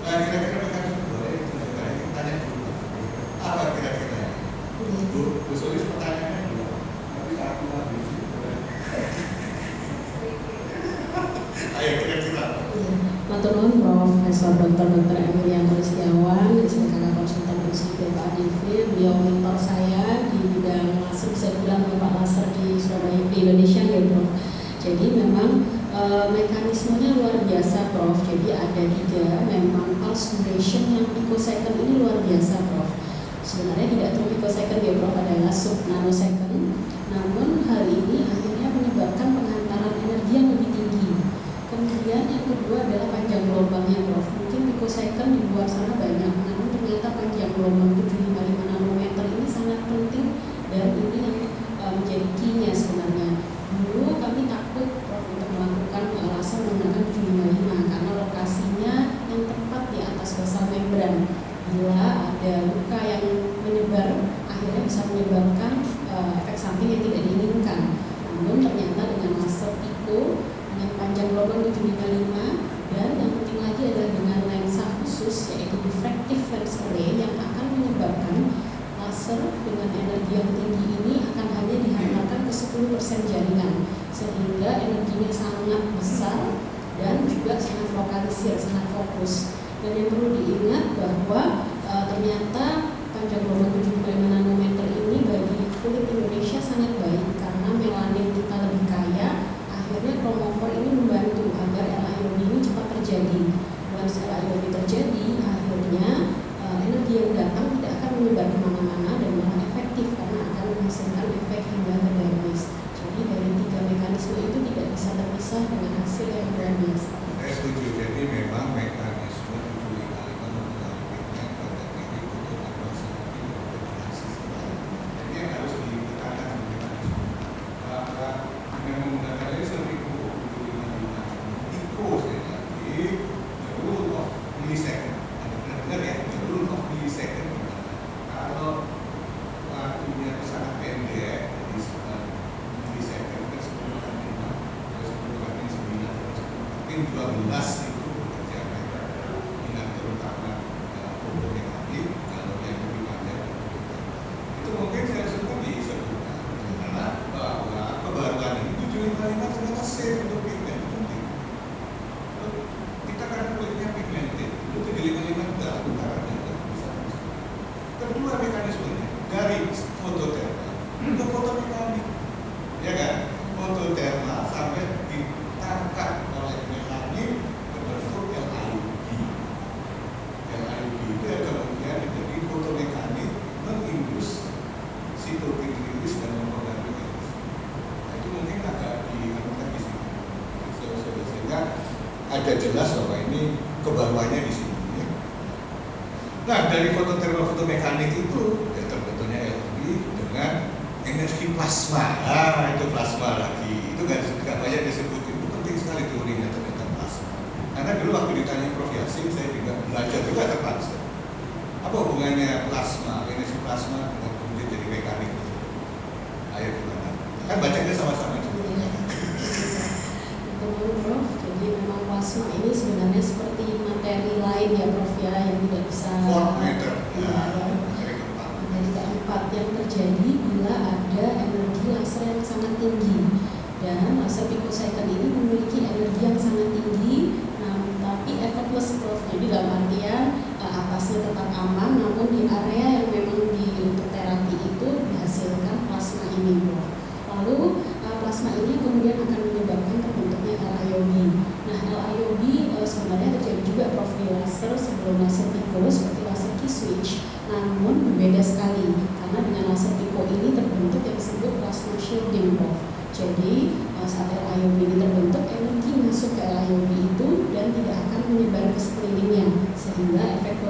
nah kira-kira mekanisme boleh kita tanya dulu apa kira-kira Bu Solis pertanyaannya dulu tapi aku lagi ayo kira-kira Matur nuwun Profesor Dr. M. Yulianto Listiawan, SPKK Konsultan Prinsipil ADV. Beliau mentor saya di bidang laser, bisa bilang Pak laser di Surabaya, di Indonesia ya Prof. Jadi memang mekanismenya luar biasa Prof. Jadi ada 3 memang pulse duration yang picosecond ini luar biasa Prof. Sebenarnya tidak terlalu picosecond ya Prof, adalah sub nanosecond. Namun hal ini akhirnya menyebabkan penghantaran energi yang lebih tinggi. Kemudian yang kedua adalah panjang gelombangnya Prof. Mungkin picosecond di luar sana banyak, namun ternyata panjang gelombang 755 nanometer ini sangat penting, dan ini yang menjadi key-nya sebenarnya. Dulu kami takut Prof untuk melakukan laser menggunakan 755 karena lokasinya yang tepat di atas basal membran. Bila ada luka yang menyebar, akhirnya bisa menyebabkan efek samping yang tidak diinginkan. Namun ternyata dengan laser pico dengan panjang gelombang 755 dan yang penting lagi adalah dengan lensa hasil, sangat fokus. Dan yang perlu diingat bahwa ternyata panjang gelombang 75 nanometer ini bagi kulit Indonesia sangat baik karena melanin kita lebih kaya. Akhirnya chromophore ini membantu agar LIOB ini cepat terjadi. Once LIOB terjadi, akhirnya energi yang datang tidak akan menyebar kemana-mana dan malah efektif karena akan menghasilkan efek hingga ke dermis. Jadi dari 3 mekanisme itu tidak bisa terpisah dengan hasil yang luar biasa. Saya setuju. Jadi memang mekanisme 75 mengalami pigmen pada titik untuk aproximasi jadi yang harus ditekankan mekanisme bahwa dengan menggunakan laser Pico 75 Pico sekali lagi the rule of millisecond. Anda benar-benar ya, the rule of millisecond. Kalau waktunya itu sangat pendek, jadi millisecond kan 10 kali 5, 10 kali 9, 12 itu bekerja mereka dengan terutama fotomekanik. Kalau yang lebih panjang itu mungkin saya suka disebutkan karena bahwa kebaruan ini 75 ternyata safe untuk pigmen itu penting. Kita kan kulitnya pigmented, itu 75 enggak bisa. Kedua mekanismenya dari fototermal ke fotomekanik, ya kan? Fototermal sampai ditangkap oleh mekanik berbentuk LIOB. LIOB itu yang kemudian menjadi fotomekanik mengindus sitokin-indus dan mempengaruhi indus. Nah, itu mungkin agak dianukan di sini. Sehingga ada jelas bahwa ini kebaruannya di sini. Ya. Nah, dari fototermal fotomekanik itu ya terbentuknya LIOB dengan energi plasma. Ah, itu plasma lagi. Itu nggak banyak disebut. Itu penting sekali teorinya ternyata plasma. Karena dulu waktu ditanya Prof Yasin, saya juga belajar juga terpaksa. Apa hubungannya plasma, energi plasma dengan kemudian jadi mekanik? Ayo gimana? Kan bacanya sama-sama juga. Betul Prof, jadi memang plasma ini sebenarnya seperti materi lain ya Prof ya, yang tidak bisa Fourth matter. Materi keempat yang terjadi bila ada energi laser yang sangat tinggi. Dan laser picosecond ini memiliki energi yang sangat tinggi, tapi effortless Prof. Jadi dalam artian atasnya tetap aman, namun di area yang memang untuk terapi itu dihasilkan plasma ini Prof. Lalu plasma ini kemudian akan menyebabkan terbentuknya LIOB. Nah, LIOB sebenarnya terjadi juga Prof di laser sebelum laser pico seperti laser key switch, namun berbeda sekali karena dengan laser pico ini terbentuk yang disebut plasma shielding Prof. Jadi saat LIOB ini terbentuk, energi masuk ke LIOB itu dan tidak akan menyebar ke sekelilingnya, sehingga efek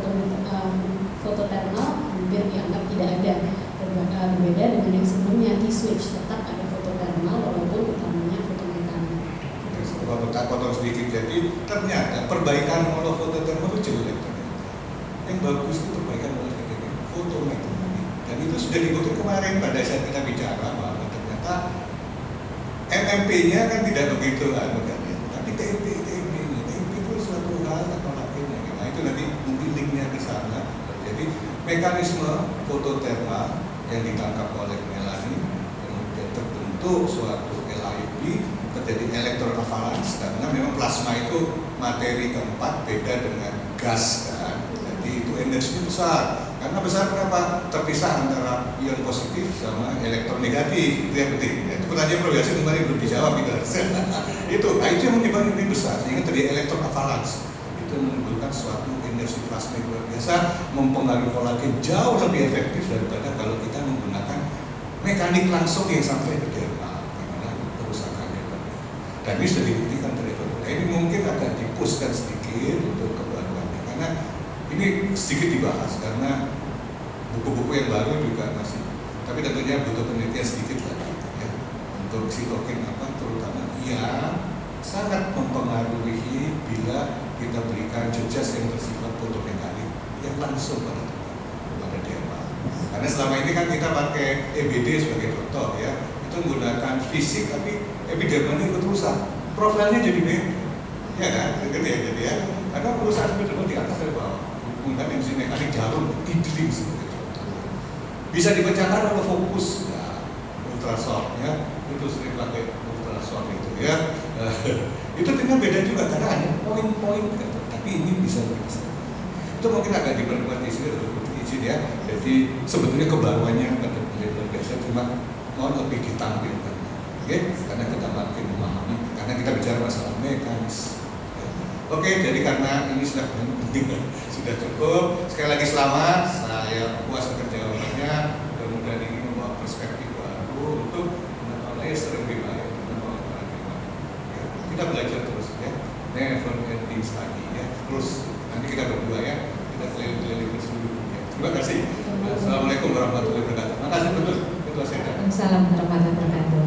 fototermal hampir dianggap tidak ada. Berbeda dengan yang sebelumnya key switch, tetap ada fototermal walaupun utamanya fotomekanik. Coba potong sedikit. Jadi ternyata perbaikan holofototermal itu jelek ternyata. Yang bagus itu perbaikan fotomekanik. Dan itu sudah dibuktikan kemarin pada saat kita bicara bahwa ternyata MMP-nya kan tidak begitu tapi TMP-nya itu suatu hal atau lainnya. Nah itu nanti mungkin linknya ke sana. Jadi mekanisme fototermal yang ditangkap oleh melanin kemudian terbentuk suatu LIOB, terjadi elektron avalanche karena memang plasma itu materi keempat, beda dengan gas kan. Jadi itu energinya besar. Karena besar kenapa? Terpisah antara ion positif sama elektron negatif. Itu yang penting. Itu pertanyaan Prof Yasin kemarin belum dijawab gitu. itu yang menyebabkan ini besar sehingga terjadi elektron avalanche. Itu menimbulkan suatu energi plasma luar biasa, mempengaruhi kolagen jauh lebih efektif daripada kalau kita menggunakan mekanik langsung yang sampai ke dermal, karena kerusakannya banyak. Dan ini sudah dibuktikan terjadi. Nah, ini mungkin agak dipuskan sedikit untuk kebaruannya, karena ini sedikit dibahas karena buku-buku yang baru juga masih, tapi tentunya butuh penelitian sedikit lagi ya untuk sitokin apa terutama yang sangat mempengaruhi bila kita berikan jas yang bersifat fotomekanik yang langsung pada dermal. Karena selama ini kan kita pakai EBD sebagai contoh ya, itu menggunakan fisik tapi epidermalnya ikut rusak, profilnya jadi beda, ya kan? Gitu ya, jadi ya. Karena perusahaan epidermal di atas dari bawah. Menggunakan enzim mekanik jarum idling sebagai contoh. Bisa dipecahkan oleh fokus ya, ultrasound ya, itu sering pakai ultrasound itu ya. Itu tinggal beda juga karena ada poin-poin gitu. tapi ini bisa lebih besar. Itu mungkin agak diperlukan di sini untuk izin ya. Jadi sebetulnya kebaruannya pada luar biasa, cuma mau lebih ditampilkan, oke? Karena kita makin memahami, karena kita bicara masalah mekanis. Oke, jadi karena ini sudah penting, sudah cukup. Sekali lagi selamat, saya puas akan jawabannya. Mudah-mudahan ini membawa perspektif baru untuk laser lebih baik, ya. Kita belajar terus ya, never ending study ya. Terus nanti kita berdua ya, kita keliling-keliling ke seluruh dunia. Terima kasih. Assalamualaikum warahmatullahi wabarakatuh. Terima kasih betul Ketua Seda. Assalamualaikum warahmatullahi wabarakatuh.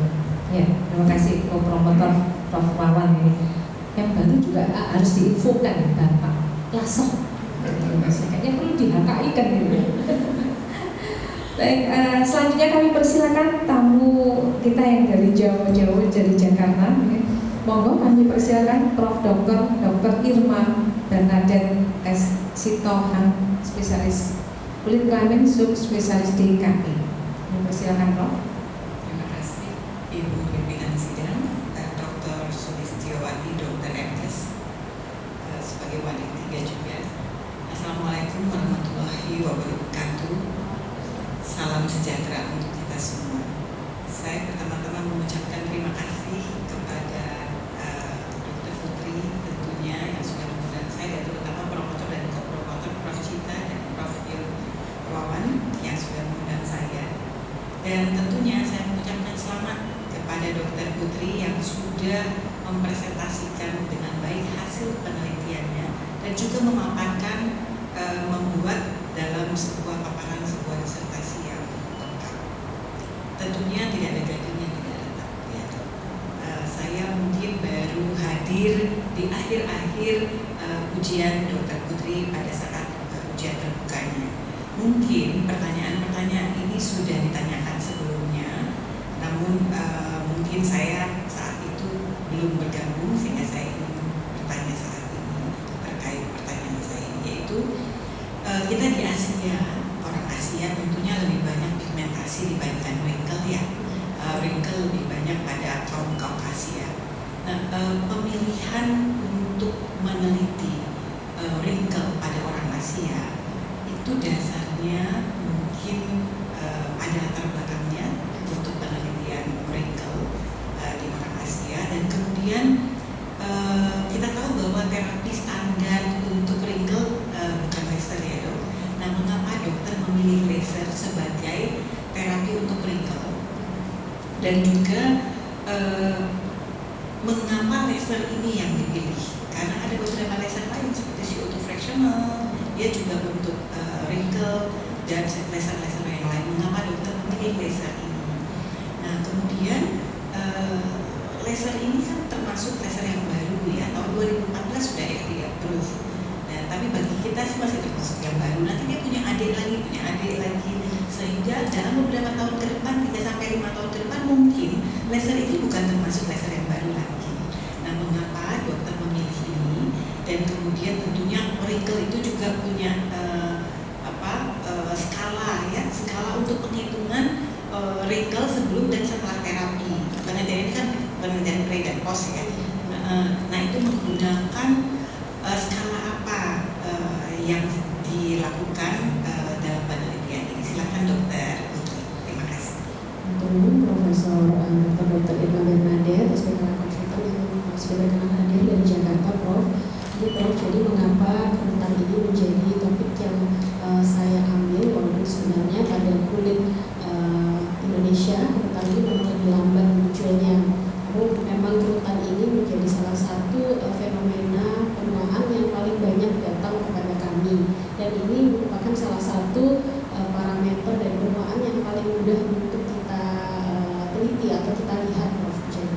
Ya, terima kasih co-promotor Prof. Wawan ini. Yang baru juga harus diinfokan Bapak Lasso. Kayaknya perlu dihakaikan gitu. Baik, selanjutnya kami persilakan tamu kita yang dari jauh-jauh dari Jakarta. Monggo kami persilakan Prof. Dr. Irma Bernadette S. Sitohan, spesialis kulit kelamin subspesialis DKI. Persilakan Prof. Terima kasih Ibu pimpinan sidang, Dr. Sulistiowati, Dr. MKes, sebagai wanita juga. Assalamualaikum warahmatullahi wabarakatuh. Salam sejahtera untuk kita semua. Saya pertama-tama mengucapkan terima kasih kepada Dr. Putri tentunya yang sudah mengundang saya, dan terutama promotor dan co-promotor Prof. Cita dan Prof. Wawan yang sudah mengundang saya. Dan tentunya saya mengucapkan selamat kepada Dr. Putri yang sudah mempresentasikan dengan baik hasil penelitiannya dan juga memaparkan, membuat dalam sebuah paparan sebuah disertasi yang lengkap. Tentunya tidak ada gading yang tidak ada ya. Saya mungkin baru hadir di akhir-akhir ujian Dr. Putri pada saat ujian terbukanya. Mungkin pertanyaan-pertanyaan ini sudah ditanyakan sebelumnya, namun mungkin saya saat itu belum bergabung sehingga saya ingin bertanya saat ini terkait pertanyaan saya ini, yaitu kita di Asia, orang Asia tentunya lebih banyak pigmentasi dibandingkan wrinkle ya. Wrinkle lebih banyak pada kaum Kaukasia. Nah, pemilihan untuk meneliti wrinkle pada orang Asia itu dasarnya mungkin ada latar belakangnya untuk penelitian wrinkle di orang Asia, dan kemudian kita tahu bahwa terapi standar untuk wrinkle bukan laser ya dok. Nah, mengapa dokter memilih laser sebagai terapi untuk wrinkle, dan juga mengapa laser ini yang dipilih? Karena ada beberapa laser lain seperti CO2 fractional, dia juga untuk wrinkle, dan laser-laser yang lain. Mengapa dokter memilih laser ini? Nah, kemudian laser ini kan termasuk laser yang baru ya, tahun 2014 sudah FDA approve. Nah, tapi bagi kita sih masih termasuk yang baru. Nanti dia punya adik lagi, sehingga dalam beberapa tahun ke depan, 3-5 tahun ke depan mungkin laser itu bukan termasuk laser yang baru lagi. Nah, mengapa dokter memilih ini? Dan kemudian tentunya wrinkle itu juga punya skala untuk penghitungan wrinkle sebelum dan setelah terapi. Penelitian ini kan penelitian pre dan post ya. Nah, itu menggunakan skala apa yang dilakukan dalam penelitian ini? Silakan dokter. Terima kasih. Profesor Dr. Irma Bernadette, SPK konsultan yang sudah berkenan hadir dari Jakarta, Prof. Jadi mengapa tentang ini menjadi topik yang saya ambil, walaupun sebenarnya pada kulit Indonesia kerutan ini memang lebih lambat munculnya. Namun memang kerutan ini menjadi salah satu fenomena penuaan yang paling banyak datang kepada kami, dan ini merupakan salah satu parameter dari penuaan yang paling mudah untuk kita teliti atau kita lihat, Prof. Jadi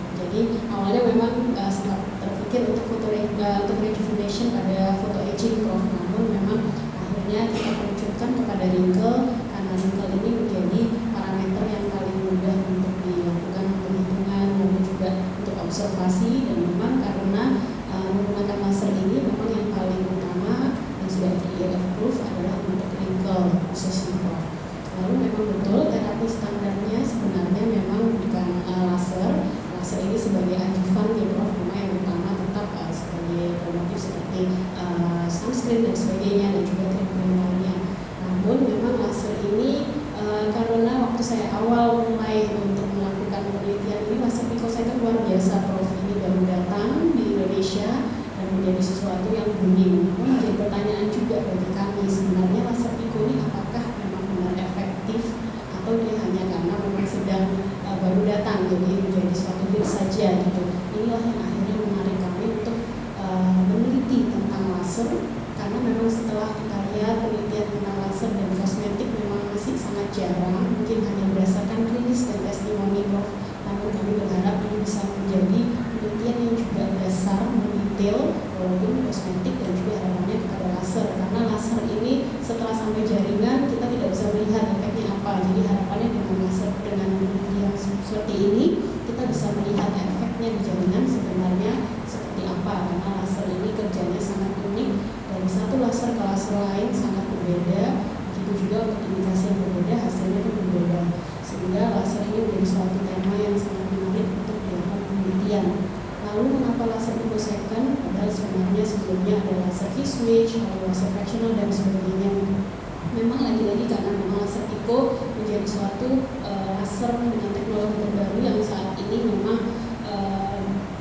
dan menjadi sesuatu yang booming. Menjadi pertanyaan juga bagi kami, sebenarnya laser pico ini apakah memang benar efektif atau dia hanya karena memang sedang baru datang, jadi menjadi suatu hit saja gitu. Inilah yang akhirnya menarik kami untuk meneliti tentang laser, karena memang setelah kita lihat penelitian tentang laser dan kosmetik memang masih sangat jarang, mungkin hanya berdasarkan klinis dan testimoni Prof. Namun kami berharap ini bisa menjadi penelitian yang juga dasar, mendetail, walaupun kosmetik dan juga harapannya kepada laser, karena laser ini setelah sampai jaringan kita tidak bisa melihat efeknya apa. Jadi harapannya dengan laser, dengan penelitian seperti ini kita bisa melihat efeknya di jaringan sebenarnya seperti apa, karena laser ini kerjanya sangat unik, dari satu laser ke laser lain sangat berbeda, begitu juga untuk indikasi yang berbeda hasilnya pun berbeda, sehingga laser ini menjadi suatu tema yang sangat menarik untuk dilakukan penelitian. Lalu mengapa laser picosecond? Padahal sebenarnya sebelumnya ada laser key switch, ada laser fractional dan sebagainya. Memang lagi-lagi karena memang laser pico menjadi suatu laser dengan teknologi terbaru yang saat ini memang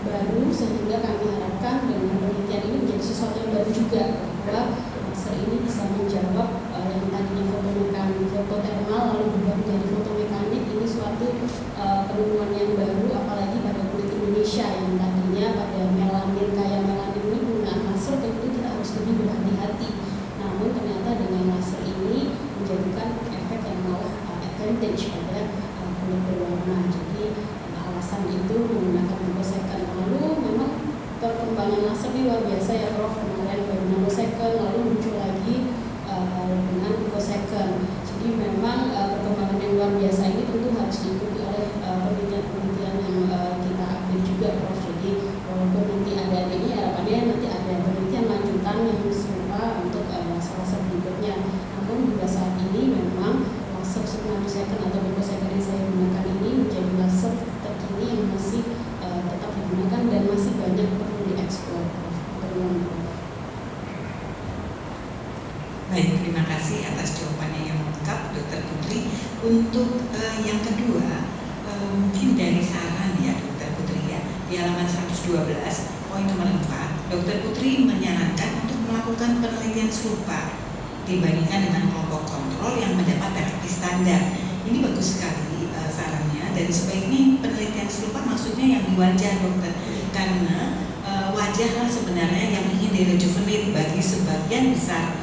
baru, sehingga kami harapkan dengan penelitian ini menjadi sesuatu yang baru juga, bahwa laser ini bisa menjawab yang tadinya fotomekanik, fototermal lalu berubah menjadi fotomekanik. Ini suatu penemuan yang baru, apalagi pada kulit Indonesia yang tadinya pada melanin kayak melanin ini penggunaan laser tentu kita harus lebih berhati-hati. Namun ternyata dengan laser ini menjadikan efek yang malah advantage pada kulit berwarna. Jadi alasan itu menggunakan picosecond. Lalu memang perkembangan laser ini luar biasa ya Prof. Kemarin baru nanosecond, lalu muncul lagi dengan picosecond. Jadi memang perkembangan yang luar biasa ini tentu harus diikuti oleh penelitian-penelitian yang kita update juga Prof. Jadi walaupun nanti ada ini, harapannya nanti ada penelitian lanjutan yang serupa untuk laser-laser berikutnya. Namun juga saat ini memang laser nanosecond atau picosecond yang saya gunakan ini menjadi laser terkini yang masih tetap digunakan dan masih banyak perlu dieksplor. Baik, terima kasih atas jawabannya yang lengkap, Dr. Putri. Untuk yang kedua, mungkin dari saran ya Dr. Putri ya, di halaman 112, poin nomor 4, Dr. Putri menyarankan untuk melakukan penelitian serupa dibandingkan dengan kelompok kontrol yang mendapat terapi standar. Ini bagus sekali sarannya, dan sebaiknya penelitian serupa maksudnya yang di wajah dokter, karena wajahlah sebenarnya yang ingin direjuvenate bagi sebagian besar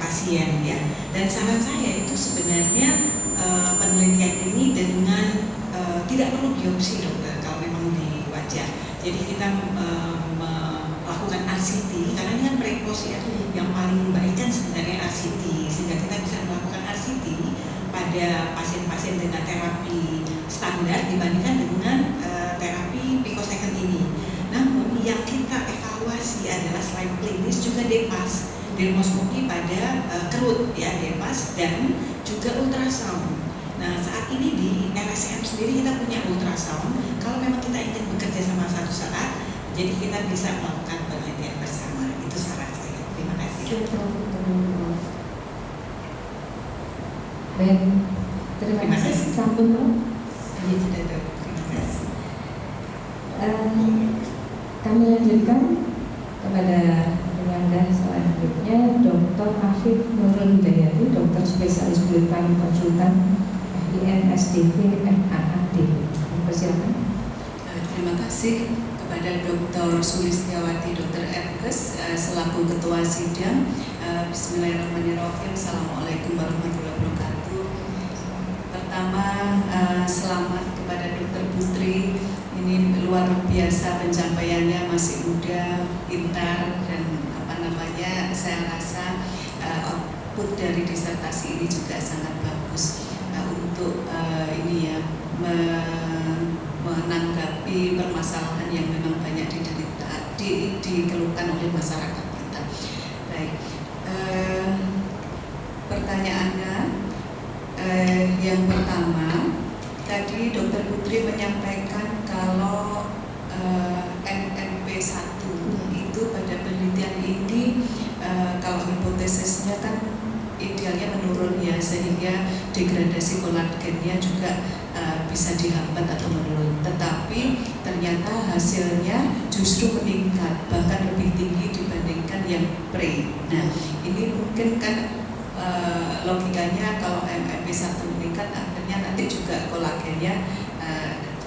pasien ya. Dan saran saya itu sebenarnya penelitian ini dengan tidak perlu biopsi dokter kalau memang di wajah. Jadi kita melakukan RCT, karena ini kan prekos ya, yang paling baik kan sebenarnya RCT, sehingga kita bisa melakukan RCT pada pasien-pasien dengan terapi standar dibandingkan dengan terapi picosecond ini. Namun yang kita evaluasi adalah selain klinis juga DEPAS, dermoskopi pada kerut ya, DEPAS, dan juga ultrasound. Nah saat ini di RSCM sendiri kita punya ultrasound. Kalau memang kita ingin bekerja sama satu saat, jadi kita bisa melakukan penelitian bersama. Itu saran saya. Terima kasih. Baik, terima kasih. Sampun Prof. Iya sudah dok. Terima kasih. Kami lanjutkan kepada penyangga selanjutnya, Dr. Afif Nurul Hidayati, dokter spesialis kulit kami konsultan FIN SDV FAAD. Persilakan. Terima kasih kepada Dr. Sulistiawati, Dr. Erkes selaku ketua sidang. Bismillahirrahmanirrahim. Assalamualaikum warahmatullahi wabarakatuh. Pertama, selamat kepada Dr. Putri. Ini luar biasa pencapaiannya, masih muda, pintar, dan saya rasa output dari disertasi ini juga sangat bagus untuk ini ya, menanggapi permasalahan yang memang banyak dikeluhkan oleh masyarakat kita. Baik, pertanyaannya yang pertama, tadi Dr. Putri menyampaikan kalau NNP1 itu pada penelitian ini kalau hipotesisnya kan idealnya menurun ya, sehingga degradasi kolagennya juga bisa dihambat atau menurun. Tetapi ternyata hasilnya justru meningkat, bahkan lebih tinggi dibandingkan yang pre. Nah, ini mungkin kan logikanya kalau MMP1 meningkat, akhirnya nanti juga kolagennya,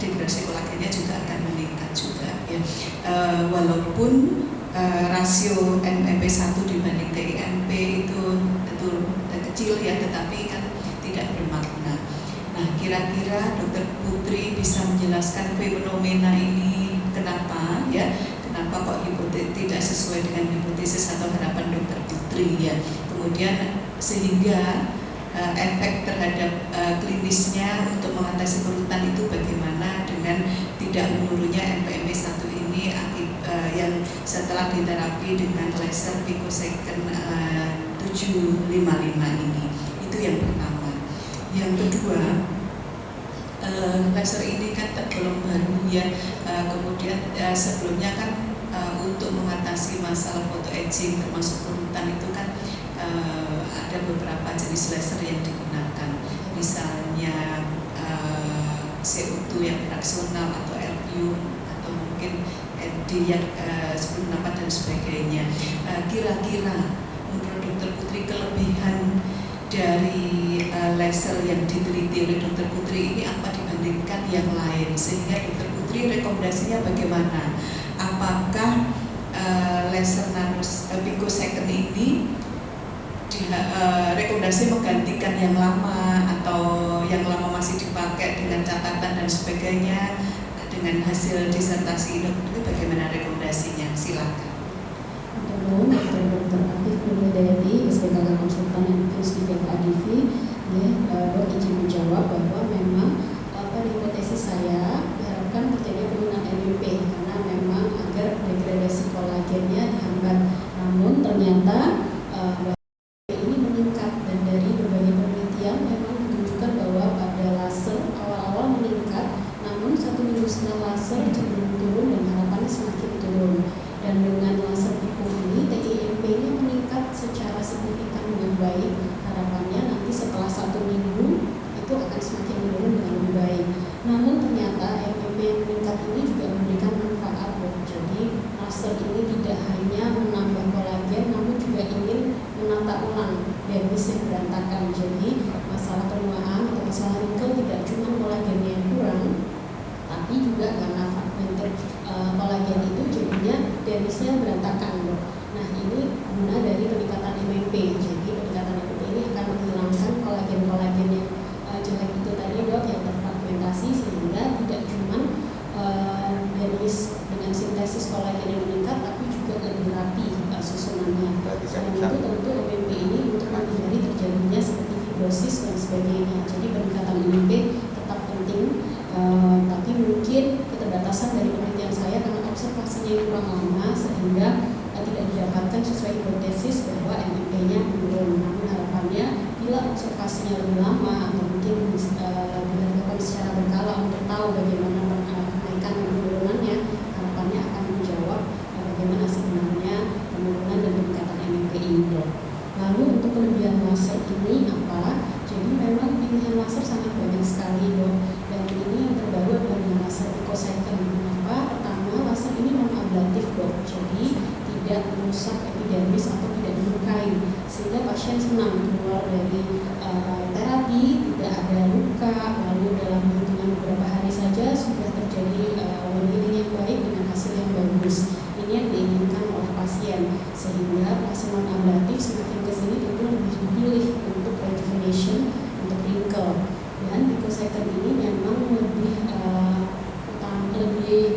degradasi kolagennya juga akan meningkat juga. Ya. Walaupun rasio MMP1 dibanding TIMP itu kecil ya, tetapi kan tidak bermakna. Nah, kira-kira Dokter Putri bisa menjelaskan fenomena ini kenapa ya? Kenapa kok hipotesis tidak sesuai dengan hipotesis atau harapan Dokter Putri ya? Kemudian sehingga efek terhadap klinisnya untuk mengatasi kerutan itu bagaimana dengan tidak menurunnya MPMP1 ini yang setelah diterapi dengan laser picosecond 755 ini. Itu yang pertama. Yang kedua, laser ini kan tergolong baru ya. Kemudian sebelumnya kan untuk mengatasi masalah photoaging termasuk kerutan itu kan ada beberapa jenis laser yang digunakan, misalnya CO2 yang fraksional atau LPU atau mungkin ND yang 10 dan sebagainya. Kira-kira menurut Dokter Putri kelebihan dari laser yang diteliti oleh Dokter Putri ini apa dibandingkan yang lain, sehingga Dokter Putri rekomendasinya bagaimana? Apakah laser picosecond ini rekomendasi menggantikan yang lama atau yang lama masih dipakai dengan catatan dan sebagainya dengan hasil disertasi itu bagaimana rekomendasinya? Silakan. Dr. Afif Nurhidayati, SPKK Konsultan dan Investigatif ADV, Dok izin menjawab bahwa memang pada hipotesis saya diharapkan terjadi penurunan MMP karena memang agar degradasi kolagennya dihambat. Namun ternyata ini meningkat, dan dari berbagai penelitian memang menunjukkan bahwa pada laser awal-awal meningkat, namun 1 minggu setelah laser cenderung turun dan harapannya semakin turun. Dan dengan laser pico ini TIMP-nya meningkat secara signifikan dengan baik. Harapannya nanti setelah 1 minggu itu akan semakin menurun dengan lebih baik. Namun ternyata MMP yang meningkat ini juga memberikan manfaat. Jadi laser ini tidak hanya menambah kolagen, namun juga ingin menata ulang dermis yang berantakan. Jadi masalah penuaan atau masalah wrinkle tidak cuma kolagennya yang kurang, tapi juga karena fragmented kolagen itu jadinya dermisnya berantakan. Nah, ini guna dari peningkatan MMP. Jadi peningkatan MMP ini akan menghilangkan kolagen-kolagen yang jelek itu tadi, Dok, yang terfragmentasi, sehingga tidak cuma dermis dengan sintesis kolagen yang meningkat, tapi juga lebih rapi susunannya. Selain itu tentu MMP ini untuk menghindari terjadinya seperti fibrosis dan sebagainya. Jadi peningkatan MMP tetap penting, tapi mungkin keterbatasan dari penelitian saya karena observasinya yang kurang lama sehingga tidak didapatkan sesuai hipotesis bahwa MMP-nya menurun. Namun harapannya bila observasinya lebih lama atau mungkin dilakukan secara berkala untuk tahu bagaimana kenaikan dan penurunannya, harapannya akan menjawab bagaimana sebenarnya penurunan dan peningkatan MMP ini. Lalu untuk kelebihan laser ini apa? Jadi memang pilihan laser sangat banyak sekali, Dok. Dan ini yang terbaru adalah laser picosecond. Kenapa? Pertama, laser ini non-ablatif, Dok. Jadi tidak merusak epidermis atau tidak melukai, sehingga pasien senang keluar dari terapi, tidak ada luka, lalu dalam hitungan beberapa hari saja sudah terjadi healing yang baik dengan hasil yang bagus. Ini yang diinginkan oleh pasien, sehingga pasien non-ablatif semakin kesini tentu lebih dipilih untuk rejuvenation, untuk wrinkle. Dan picosecond ini memang lebih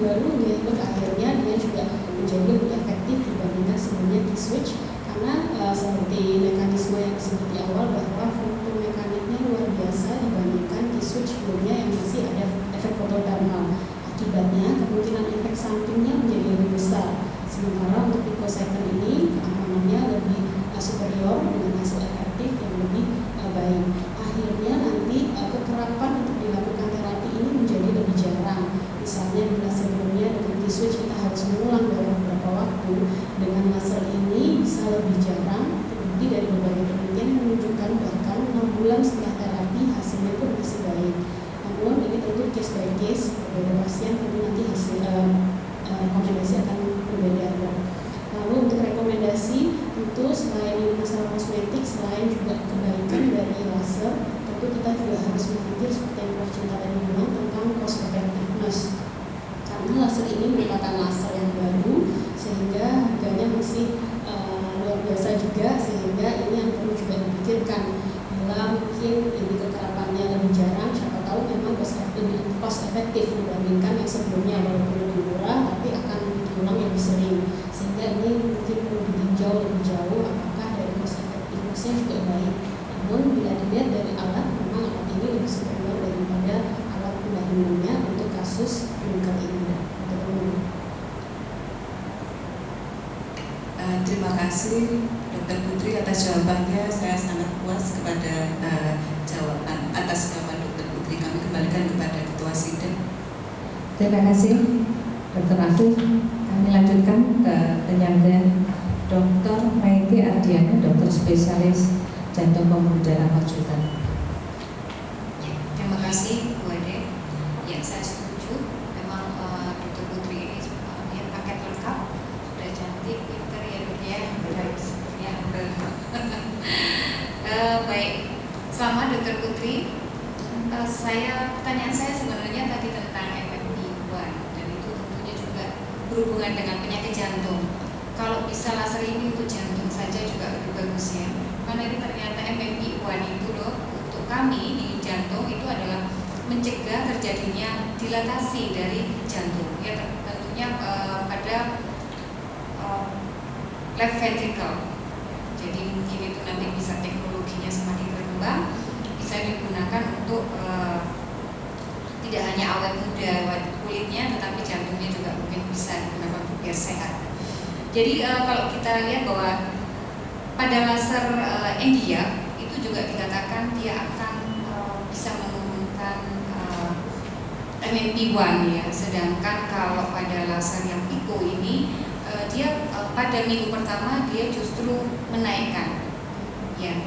baru ya, akhirnya dia juga menjadi lebih efektif dibandingkan sebelumnya T-switch, karena seperti mekanisme yang disebut di awal bahwa fungsi mekaniknya luar biasa dibandingkan T-switch sebelumnya yang masih ada efek fotodermal. Akibatnya kemungkinan efek sampingnya menjadi lebih besar. Sementara untuk picosecond ini keamanannya lebih superior dengan hasil efektif yang lebih baik. Akhirnya nanti kekerapan untuk dilakukan terapi ini menjadi lebih jarang. Misalnya bila sebelumnya dengan T-switch kita harus mengulang dalam beberapa waktu, dengan laser ini bisa lebih jarang. Terbukti dari berbagai penelitian yang menunjukkan bahkan 6 bulan setelah terapi hasilnya pun masih baik. Namun ini tentu case by case, berbeda pasien tentu nanti hasil rekomendasi akan berbeda. Lalu untuk rekomendasi tentu selain masalah kosmetik, selain juga kebaikan dari laser, tentu kita juga harus berpikir seperti yang Prof. Cinta tadi bilang tentang cost effectiveness. Karena laser ini merupakan laser yang baru sehingga harganya masih luar biasa juga, sehingga ini yang perlu juga dipikirkan. Bila mungkin ini kekerapannya lebih jarang, siapa tahu memang cost efektif dibandingkan yang sebelumnya, walaupun lebih murah tapi akan diulang lebih sering, sehingga ini mungkin perlu ditinjau lebih jauh apakah dari cost efektifnya juga baik. Namun bila dilihat dari alat, memang alat ini lebih superior daripada alat pendahulunya untuk kasus clinical ini. Terima kasih Dr. Putri atas jawabannya. Saya sangat puas kepada jawaban atas jawaban Dr. Putri. Kami kembalikan kepada Ketua Sidang. Terima kasih Dr. Afif. Kami lanjutkan ke penyangga Dr. Maiti Ardiana, dokter spesialis jantung pembuluh darah konsultan. Terima kasih Bu Ade. Ya, saya setuju. Memang Dr. Putri ini paket lengkap, sudah cantik, pintar ya Dok ya. Baik, selamat Dr. Putri. Pertanyaan saya sebenarnya tadi tentang FFP1 dan itu tentunya juga berhubungan dengan penyakit jantung. Kalau bisa laser ini untuk jantung saja juga lebih bagus ya. Karena ini ternyata FFP1 itu loh untuk kami di jantung itu adalah mencegah terjadinya dilatasi dari jantung. Ya tentunya pada left ventricle. Jadi mungkin itu nanti bisa teknologinya semakin berkembang, bisa digunakan untuk tidak hanya awet muda kulitnya, tetapi jantungnya juga mungkin bisa digunakan untuk biar sehat. Jadi kalau kita lihat bahwa pada laser India itu juga dikatakan dia akan bisa menurunkan MMP1 ya, sedangkan kalau pada laser yang Pico ini dia pada minggu pertama dia justru menaikkan ya.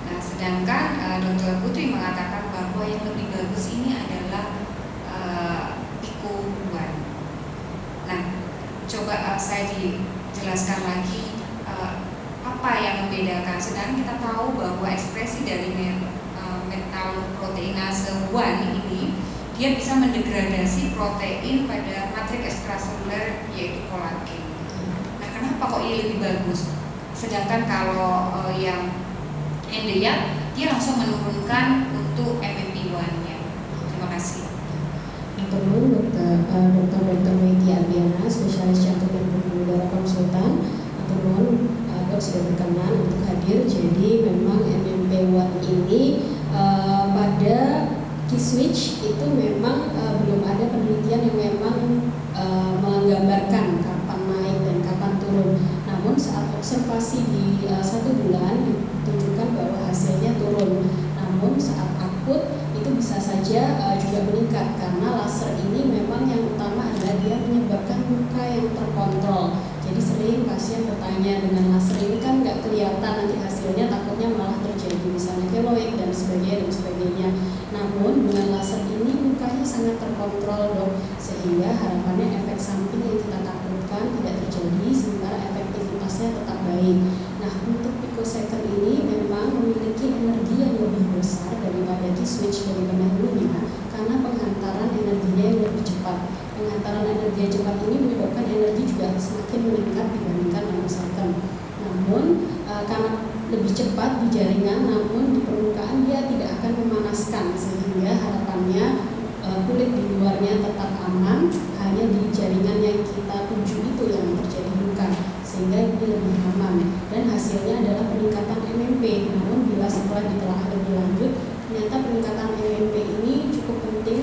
Nah sedangkan Dr. Putri mengatakan bahwa yang lebih bagus ini adalah Pico 1. Nah coba saya dijelaskan lagi apa yang membedakan. Sedangkan kita tahu bahwa ekspresi dari metalproteinase 1 ini dia bisa mendegradasi protein pada matriks ekstraseluler yaitu kolagen. Nah, kenapa kok ini lebih bagus? Sedangkan kalau yang Endea dia langsung menurunkan untuk MMP1-nya. Terima kasih. Untuk Dr. Maiti Ardiana, spesialis jantung dan pembuluh darah konsultan. Untuk dok sudah berkenan untuk hadir. Jadi memang MMP1 ini pada key switch itu memang belum ada penelitian yang memang menggambarkan kapan naik dan kapan turun. Namun saat observasi di 1 bulan ditunjukkan bahwa hasilnya turun. Namun saat akut itu bisa saja juga meningkat karena laser ini memang yang utama adalah dia menyebabkan luka yang terkontrol. Jadi sering pasien bertanya, dengan laser ini kan nggak kelihatan nanti hasilnya, takutnya malah terjadi misalnya keloid dan sebagainya. Namun dengan laser ini lukanya sangat terkontrol dok, sehingga harapannya efek samping yang kita takutkan tidak terjadi, sementara efektivitasnya tetap baik. Nah untuk picosecond ini memang memiliki energi yang lebih besar daripada key switch dari pendahulunya karena penghantaran energinya yang lebih cepat. Penghantaran energi yang cepat ini menyebabkan energi juga semakin meningkat dibandingkan nanosecond. Namun karena lebih cepat di jaringan, namun di permukaan dia tidak akan memanaskan, sehingga harapannya kulit di luarnya tetap aman, hanya di jaringan yang kita tuju itu yang terjadi luka, sehingga ini lebih aman. Dan hasilnya adalah peningkatan MMP. Namun bila setelah ditelaah lebih lanjut, ternyata peningkatan MMP ini cukup penting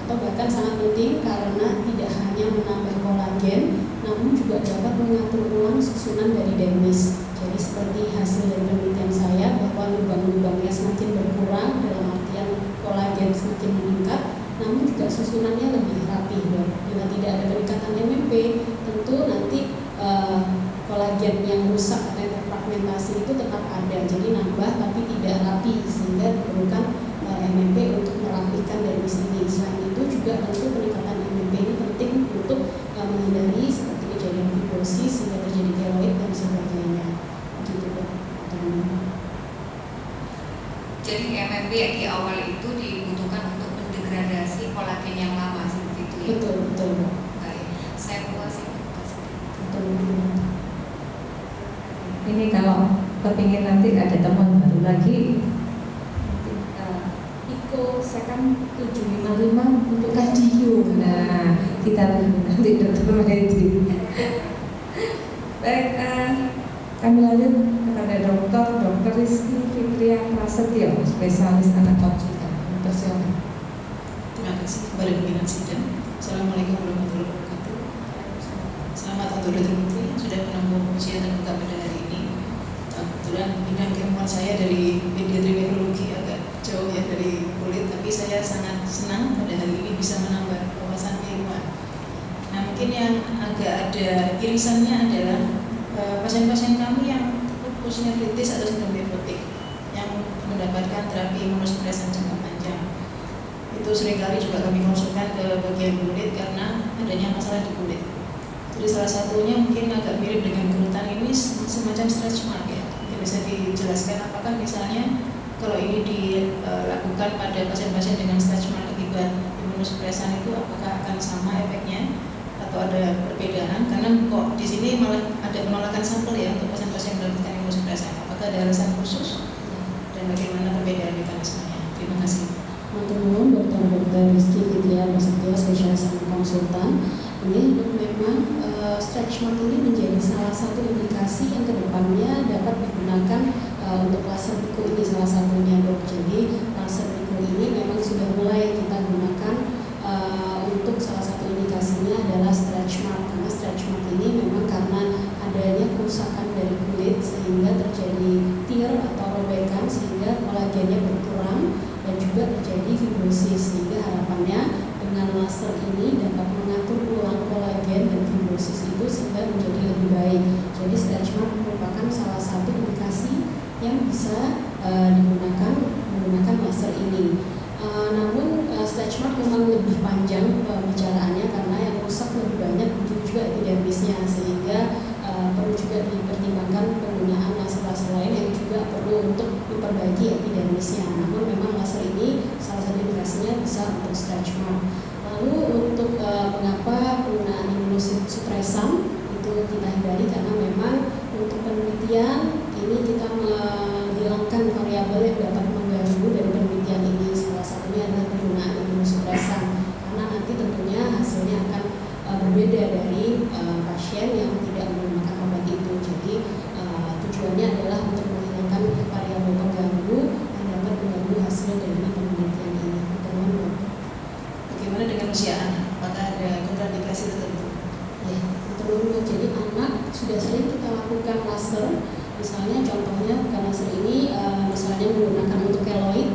atau bahkan sangat penting karena tidak hanya menambah kolagen, namun juga dapat mengatur ulang susunan dari dermis. Jadi seperti hasil dari penelitian saya bahwa lubang-lubangnya semakin berkurang dalam artian kolagen semakin meningkat, namun juga susunannya lebih rapi. Bila tidak ada peningkatan MMP, tentu nanti kolagen yang rusak atau yang terfragmentasi segmentasi itu tetap ada, jadi nambah tapi tidak rapi, sehingga diperlukan MMP untuk merapikan dari sini. Selain itu juga tentu peningkatan MMP ini penting untuk menghindari seperti kejadian fibrosis sehingga terjadi keloid dan sebagainya. Begitu Dok. Jadi MMP di awal itu dibutuhkan untuk mendegradasi kolagen yang lama seperti itu ya? Betul, betul. Baik, saya puas ya. Betul. Ini kalau kepingin nanti ada temuan baru lagi, ICO Second 755 untuk kardio. Nah, kita nanti Dr. Mehdi. Baik, kami lanjut kepada Dr. Rizky Fitria Prasetyo, spesialis anak konsultan. Persilakan. Terima kasih kepada pimpinan sidang. Assalamualaikum warahmatullahi wabarakatuh. Selamat untuk Dr. Putri yang sudah menempuh ujian terbuka pada hari ini. Kebetulan bidang keilmuan saya dari pediatri neurologi agak jauh ya dari kulit, tapi saya sangat senang pada hari ini bisa menambah wawasan keilmuan. Nah, mungkin yang agak ada irisannya adalah pasien-pasien kami yang lupus nefritis atau sindrom nephrotik yang mendapatkan terapi imunosupresan jangka panjang. Itu seringkali juga kami konsulkan ke bagian kulit karena adanya masalah di kulit. Jadi salah satunya mungkin agak mirip dengan kerutan ini, semacam stretch mark ya. Yang bisa dijelaskan apakah misalnya kalau ini dilakukan pada pasien-pasien dengan stretch mark akibat imunosupresan itu apakah akan sama efeknya atau ada perbedaan? Karena kok di sini malah ada penolakan sampel ya untuk pasien-pasien yang mendapatkan imunosupresan. Apakah ada alasan khusus dan bagaimana perbedaan mekanismenya? Terima kasih. Teman-teman, Dr. Rizky Fitria Prasetyo, spesialis anak konsultan. Ini memang stretch mark ini menjadi salah satu indikasi yang kedepannya dapat digunakan untuk laser Pico ini salah satunya Dok. Jadi laser Pico ini memang sudah mulai kita gunakan untuk salah satu indikasinya adalah stretch mark, karena stretch mark ini memang karena adanya kerusakan dari kulit sehingga terjadi tear atau robekan sehingga kolagennya berkurang dan juga terjadi fibrosis, sehingga harapannya dengan laser ini dapat mengatur ulang kolagen dan fibrosis itu sehingga menjadi lebih baik. Jadi stretch mark merupakan salah satu indikasi yang bisa digunakan menggunakan laser ini. Namun stretch mark memang lebih panjang pembicaraannya karena yang rusak lebih banyak juga epidermisnya, sehingga perlu juga dipertimbangkan penggunaan laser-laser lain yang juga perlu untuk memperbaiki epidermisnya. Namun memang laser ini salah satu indikasinya bisa untuk stretch mark. Lalu untuk mengapa penggunaan imunosupresan itu kita hindari, karena memang untuk penelitian ini kita menghilangkan variabel yang dapat mengganggu dari penelitian ini. Salah satunya adalah penggunaan imunosupresan, karena nanti tentunya hasilnya akan berbeda dari pasien yang tidak menggunakan obat itu. Jadi tujuannya adalah untuk menghilangkan variabel pengganggu yang dapat mengganggu hasil dari penelitian ini. Bagaimana dengan usia anak? Apakah ada kontraindikasi tertentu? Ya, betul. Jadi anak sudah sering kita lakukan laser. Misalnya contohnya bukan laser ini misalnya menggunakan untuk keloid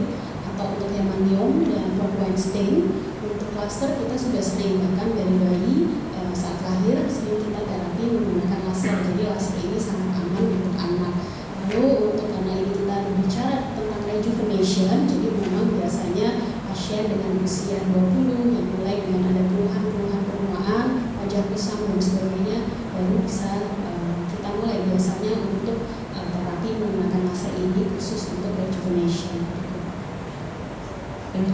atau untuk hemangiom dan Röntgen. Untuk laser kita sudah sering, bahkan dari bayi saat lahir sering kita terapi menggunakan laser. Jadi laser ini sangat aman untuk anak. Lalu untuk karena ini kita berbicara tentang rejuvenation, jadi memang biasanya pasien dengan usia 20 yang mulai dengan ada keluhan-keluhan penuaan, wajah kusam dan sebagainya, baru bisa kita mulai biasanya untuk terapi menggunakan laser ini khusus untuk rejuvenation.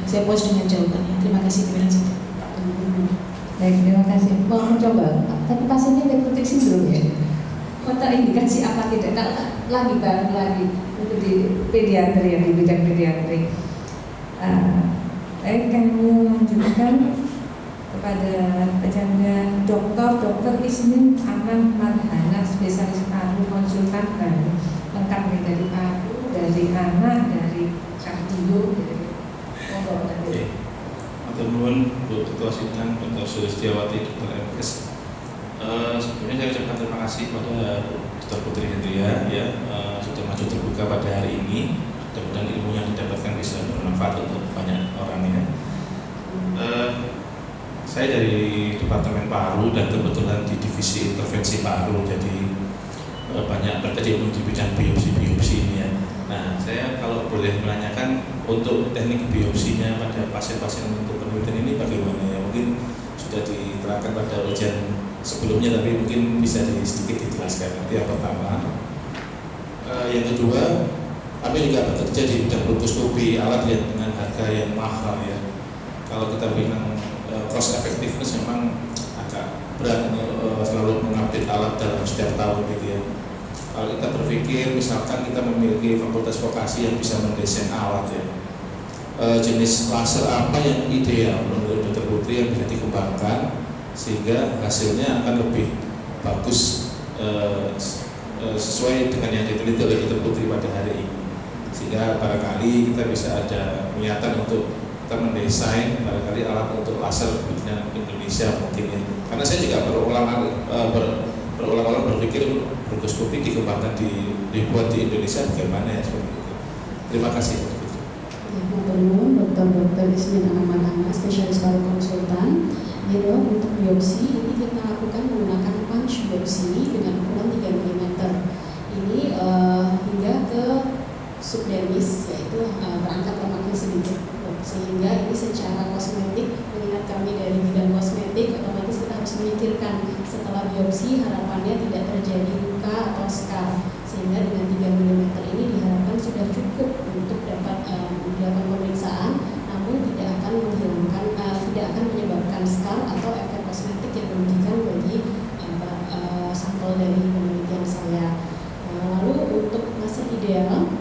Saya puas dengan jawabannya. Terima kasih pimpinan sidang. Baik, terima kasih. Mau mencoba, tapi pasiennya nephrotic syndrome ya. Kontraindikasi apa tidak? Nah, lagi untuk di pediatri ya, di bidang pediatri. Baik, kami lanjutkan kepada pejabat Dr. Isnin Aman Marhana, spesialis paru konsultan baru, lengkap nih dari paru, dari anak, dari kardio, dari Matur nuwun Bu Ketua Sidang Dr. Sulistiawati, Dr. MKes. Sebelumnya saya ucapkan terima kasih kepada Dr. Putri Hendria ya sudah maju terbuka pada hari ini. Mudah-mudahan ilmu yang didapatkan bisa bermanfaat untuk banyak orang ya. Saya dari Departemen Paru dan kebetulan di divisi intervensi paru, jadi banyak berkecimpung di bidang biopsi ini ya. Nah, saya kalau boleh menanyakan untuk teknik biopsinya pada pasien-pasien untuk penelitian ini bagaimana ya? Mungkin sudah diterangkan pada ujian sebelumnya, tapi mungkin bisa sedikit dijelaskan. Itu yang pertama. Yang kedua, kami juga bekerja di bidang bronkoskopi, alat yang dengan harga yang mahal ya. Kalau kita bilang cost effectiveness memang agak berat selalu mengupdate alat dalam setiap tahun gitu ya. Kalau kita berpikir misalkan kita memiliki fakultas vokasi yang bisa mendesain alat ya, jenis laser apa yang ideal menurut Dr. Putri yang bisa dikembangkan sehingga hasilnya akan lebih bagus sesuai dengan yang diteliti oleh Dr. Putri pada hari ini, sehingga barangkali kita bisa ada niatan untuk kita mendesain barangkali alat untuk laser di Indonesia mungkin ya. Karena saya juga berulang-ulang berpikir bronkoskopi dikembangkan dibuat di Indonesia bagaimana ya seperti itu. Terima kasih. Dr. Ismin Anamana, spesialis paru konsultan. Ya dok, untuk biopsi ini kita lakukan menggunakan punch biopsi dengan ukuran 3 mm. Ini hingga ke subdermis, yaitu perangkat lemaknya sedikit. Sehingga ini secara kosmetik, mengingat kami dari bidang kosmetik, otomatis kita harus memikirkan setelah biopsi harapannya tidak terjadi luka atau scar, sehingga dengan 3 mm ini diharapkan sudah cukup untuk dapat dilakukan pemeriksaan, namun tidak akan menghilangkan, tidak akan menyebabkan scar atau efek kosmetik yang merugikan bagi sampel dari penelitian saya. Lalu untuk masa ideal,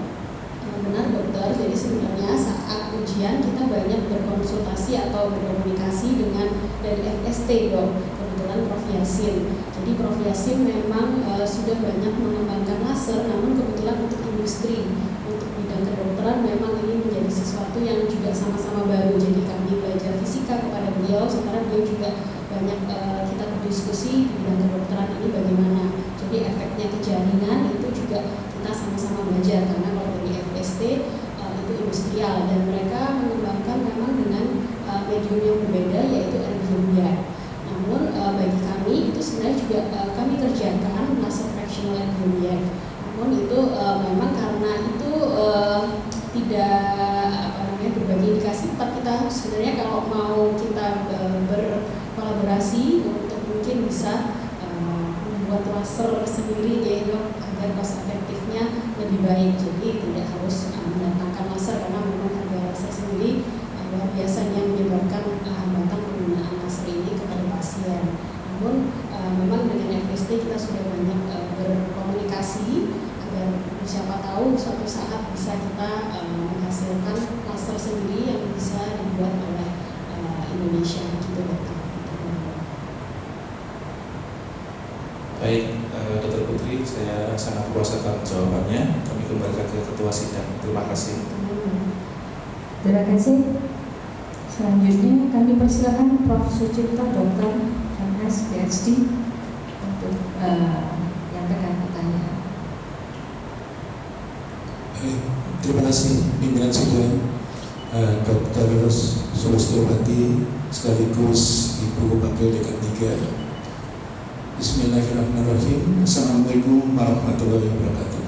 benar dokter, jadi sebenarnya saat ujian kita banyak berkonsultasi atau berkomunikasi dengan dari FST dok, kebetulan Prof. Yasin. Jadi Prof. Yasin memang sudah banyak mengembangkan laser, namun kebetulan untuk industri, untuk bidang kedokteran memang ini menjadi sesuatu yang juga sama-sama baru. Jadi kami belajar fisika kepada beliau, sementara beliau juga banyak kita berdiskusi di bidang kedokteran ini bagaimana. Jadi efeknya ke jaringan itu juga kita sama-sama belajar, karena kalau dari FST itu industrial dan mereka mengembangkan memang dengan medium yang berbeda, yaitu erbium gas. Namun bagi kami itu sebenarnya juga kami kerjakan laser fractional erbium gas. Namun itu memang karena itu tidak berbagi indikasi, tetap kita sebenarnya kalau mau kita berkolaborasi untuk mungkin bisa membuat laser sendiri ya dok, agar cost efektifnya lebih baik. Jadi tidak harus mendatangkan laser, karena memang harga laser sendiri luar biasanya menyebabkan hambatan penggunaan laser ini kepada pasien. Namun memang dengan FST kita sudah banyak berkomunikasi agar siapa tahu suatu saat bisa kita menghasilkan laser sendiri yang bisa dibuat oleh Indonesia gitu dokter. Baik, Dr. Putri, saya sangat puas akan jawabannya. Kami kembalikan ke Ketua Sidang. Terima kasih. Terima kasih. Selanjutnya kami persilakan Prof. Sucipto, Dr. MS, PhD untuk menyampaikan pertanyaan. Terima kasih pimpinan sidang, Dr. Sulistiawati sekaligus Ibu Wakil Dekan 3. Bismillahirrahmanirrahim. Assalamualaikum warahmatullahi wabarakatuh.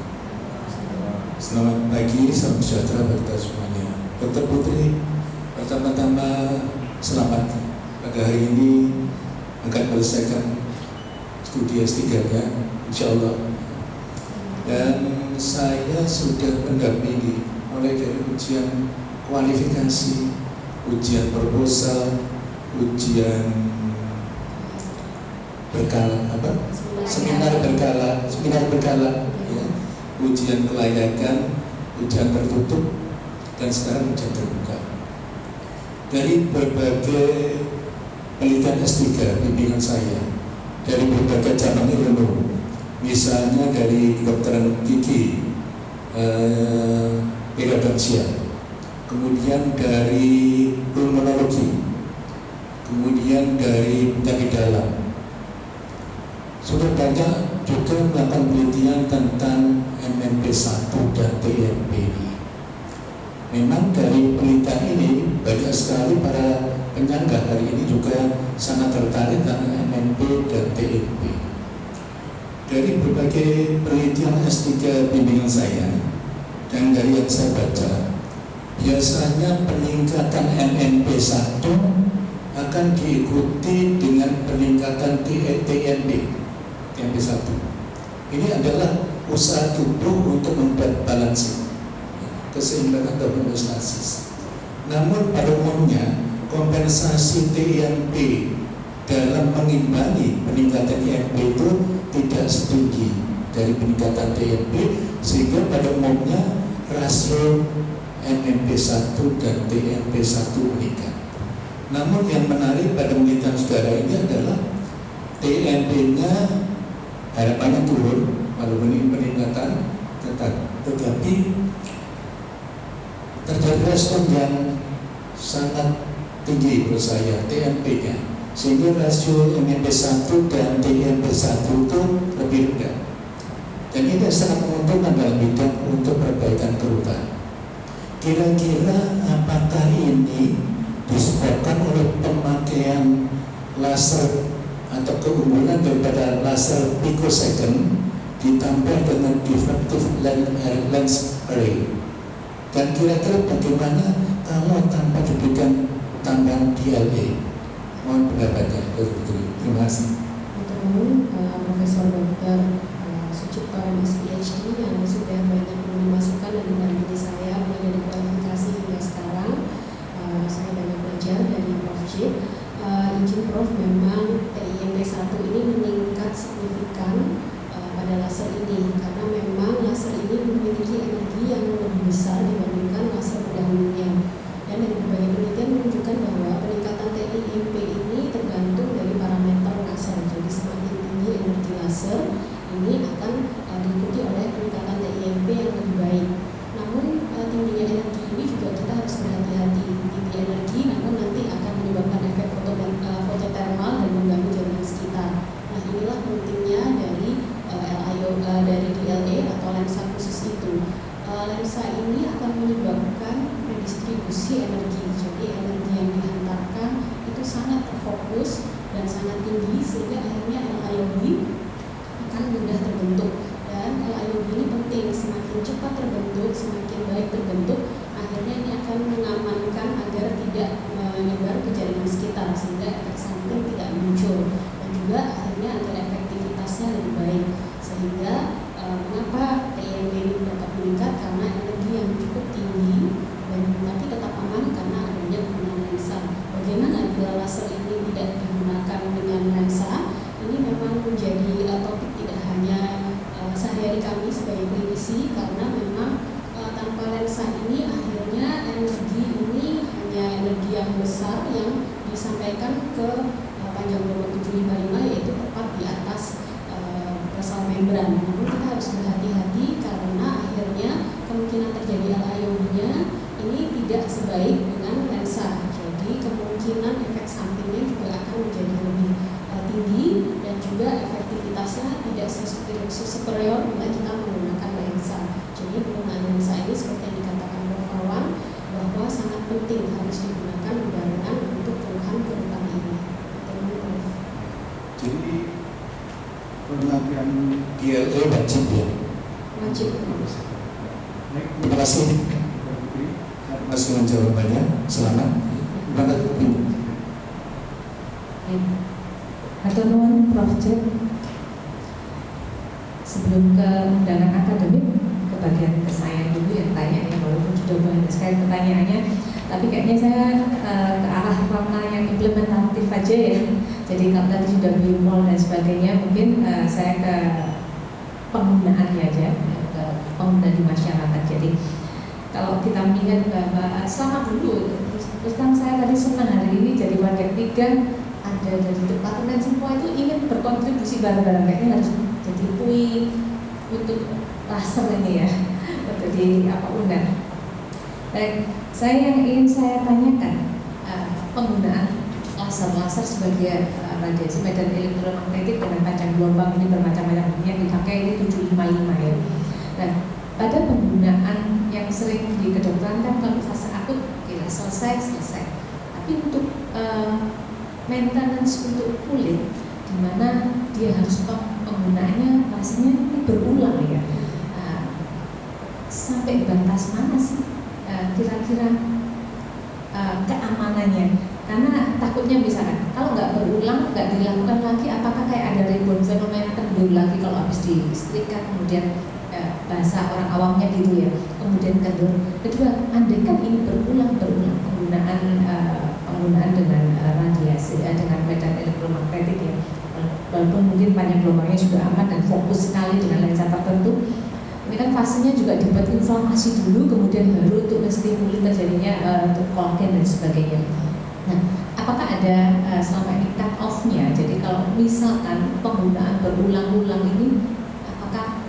Selamat pagi, salam sejahtera bagi kita semuanya. Dr. Putri, pertama-tama selamat pada hari ini akan menyelesaikan studi S3-nya, insya Allah. Dan saya sudah mendampingi mulai dari ujian kualifikasi, ujian proposal, ujian seminar berkala ya, ujian kelayakan, ujian tertutup, dan sekarang ujian terbuka. Dari berbagai penelitian S3 bimbingan saya, dari berbagai cabang ilmu, misalnya dari kedokteran gigi, periodontia, kemudian dari pulmonologi, kemudian dari penyakit dalam. Sudah banyak juga melakukan penelitian tentang MMP1 dan TMP ini. Memang dari penelitian ini banyak sekali para penyangga hari ini juga sangat tertarik dengan MMP dan TMP. dari berbagai penelitian S3 bimbingan saya dan dari yang saya baca, biasanya peningkatan MMP1 akan diikuti dengan peningkatan TNP1. Ini adalah usaha tubuh untuk membuat balansi, keseimbangan atau homeostasis. Namun pada umumnya kompensasi TNP dalam mengimbangi peningkatan IMP itu tidak setinggi dari peningkatan TNP, sehingga pada umumnya rasio MMP1 dan TNP1 meningkat. Namun yang menarik pada penelitian saudara ini adalah TNP-nya harapannya turun, walaupun ini peningkatan tetapi terjadi respon yang sangat tinggi menurut saya TNP-nya, sehingga rasio MMP1 dan TNP1 itu lebih rendah. Dan ini sangat menguntungkan dalam bidang untuk perbaikan kerutan. Kira-kira apakah ini disebabkan oleh pemakaian laser atau keunggulan daripada laser picosecond ditambah dengan diffractive lens array? Dan kira-kira bagaimana kalau tanpa diberikan tambahan DLA? Mohon pendapatnya, terima kasih. Profesor Dr. Sucipto MS PhD yang sudah banyak memberi masukan dan mendampingi saya mulai dari kualifikasi hingga sekarang. Saya banyak belajar dari Prof. Jip. Izin Prof, memang TIMP1 ini meningkat signifikan pada laser ini karena memang laser ini memiliki energi yang lebih besar dibandingkan laser pendahulunya. Dan dari berbagai penelitian menunjukkan bahwa peningkatan TIMP ini tergantung dari parameter laser. Jadi semakin tinggi energi laser ini akan diikuti oleh peningkatan TIMP yang lebih baik. Namun tingginya energi ini juga kita harus berhati-hati. Tinggi energi namun nanti akan menyebabkan efek fototermal dan mengganggu jaringan sekitar. Nah, inilah pentingnya dari dari DLA atau lensa khusus itu. Lensa ini akan menyebabkan redistribusi energi. Jadi energi yang dihantarkan itu sangat terfokus dan sangat tinggi sehingga akhirnya LIOB akan mudah terbentuk. Dan LIOB ini penting, semakin cepat terbentuk, semakin baik terbentuk, akhirnya ini akan mengamankan agar tidak menyebar ke jaringan sekitar sehingga efek samping tidak muncul, dan juga akhirnya agar efektivitasnya lebih baik. Sehingga mengapa TIMP ini dapat meningkat? Karena energi yang cukup tinggi dan tapi tetap aman karena adanya penggunaan lensa. Bagaimana bila laser ini tidak digunakan dengan lensa? Ini memang menjadi topik tidak hanya sehari-hari kami sebagai klinisi, karena memang tanpa lensa ini akhirnya energi ini hanya energi yang besar yang disampaikan ke panjang gelombang 755, yaitu tepat di atas basal membran. Namun kita harus berhati-hati karena akhirnya kemungkinan terjadi LIOB-nya ini tidak sebaik dengan lensa. Jadi kemungkinan efek sampingnya juga akan menjadi lebih tinggi dan juga efektivitasnya tidak superior bila kita menggunakan lensa. Jadi penggunaan lensa ini seperti yang dikatakan Prof. Awan bahwa sangat penting harus digunakan barengan untuk keluhan kerutan ini. Jadi pemakaian DLA wajib ya? Wajib. Terima kasih. Terima kasih dengan jawabannya. Selamat. Terima kasih. Atau nuwun Prof. Jip. Sebelum ke undangan akademik, ke bagian ke saya dulu yang tanya ya, walaupun sudah banyak sekali pertanyaannya, tapi kayaknya saya ke arah ranah yang implementatif aja ya. Jadi kalau tadi sudah biomol dan sebagainya, mungkin saya ke penggunaannya aja, ke pengguna di masyarakat. Jadi kalau kita melihat bahwa selama dulu, terus terang saya tadi senang hari ini jadi wakil 3 ada dari departemen semua itu ingin berkontribusi bareng-bareng, kayaknya harus jadi UI untuk laser ini ya, untuk di UNER. Baik, saya yang ingin saya tanyakan penggunaan laser sebagai radiasi medan elektromagnetik dengan panjang gelombang ini bermacam-macam, yang dipakai ini 755 ya. Nah, pada penggunaan yang sering di kedokteran kan kalau fase akut, oke lah selesai. Tapi untuk maintenance untuk kulit, di mana dia harus penggunaannya fasenya ini berulang ya. Sampai batas mana sih kira-kira keamanannya? Karena takutnya misalkan kalau nggak berulang, nggak dilakukan lagi, apakah kayak ada rebound fenomena kendor lagi kalau habis disetrika kemudian bahasa orang awamnya gitu ya, kemudian kendor. Kedua, andaikan ini berulang penggunaan dengan radiasi dengan medan elektromagnetik ya, walaupun mungkin banyak gelombangnya sudah aman dan fokus sekali dengan lensa tertentu. Ini kan fasenya juga dibuat inflamasi dulu, kemudian baru untuk menstimuli terjadinya untuk kolagen dan sebagainya. Nah, apakah ada selama ini cut off-nya? Jadi kalau misalkan penggunaan berulang-ulang ini, apakah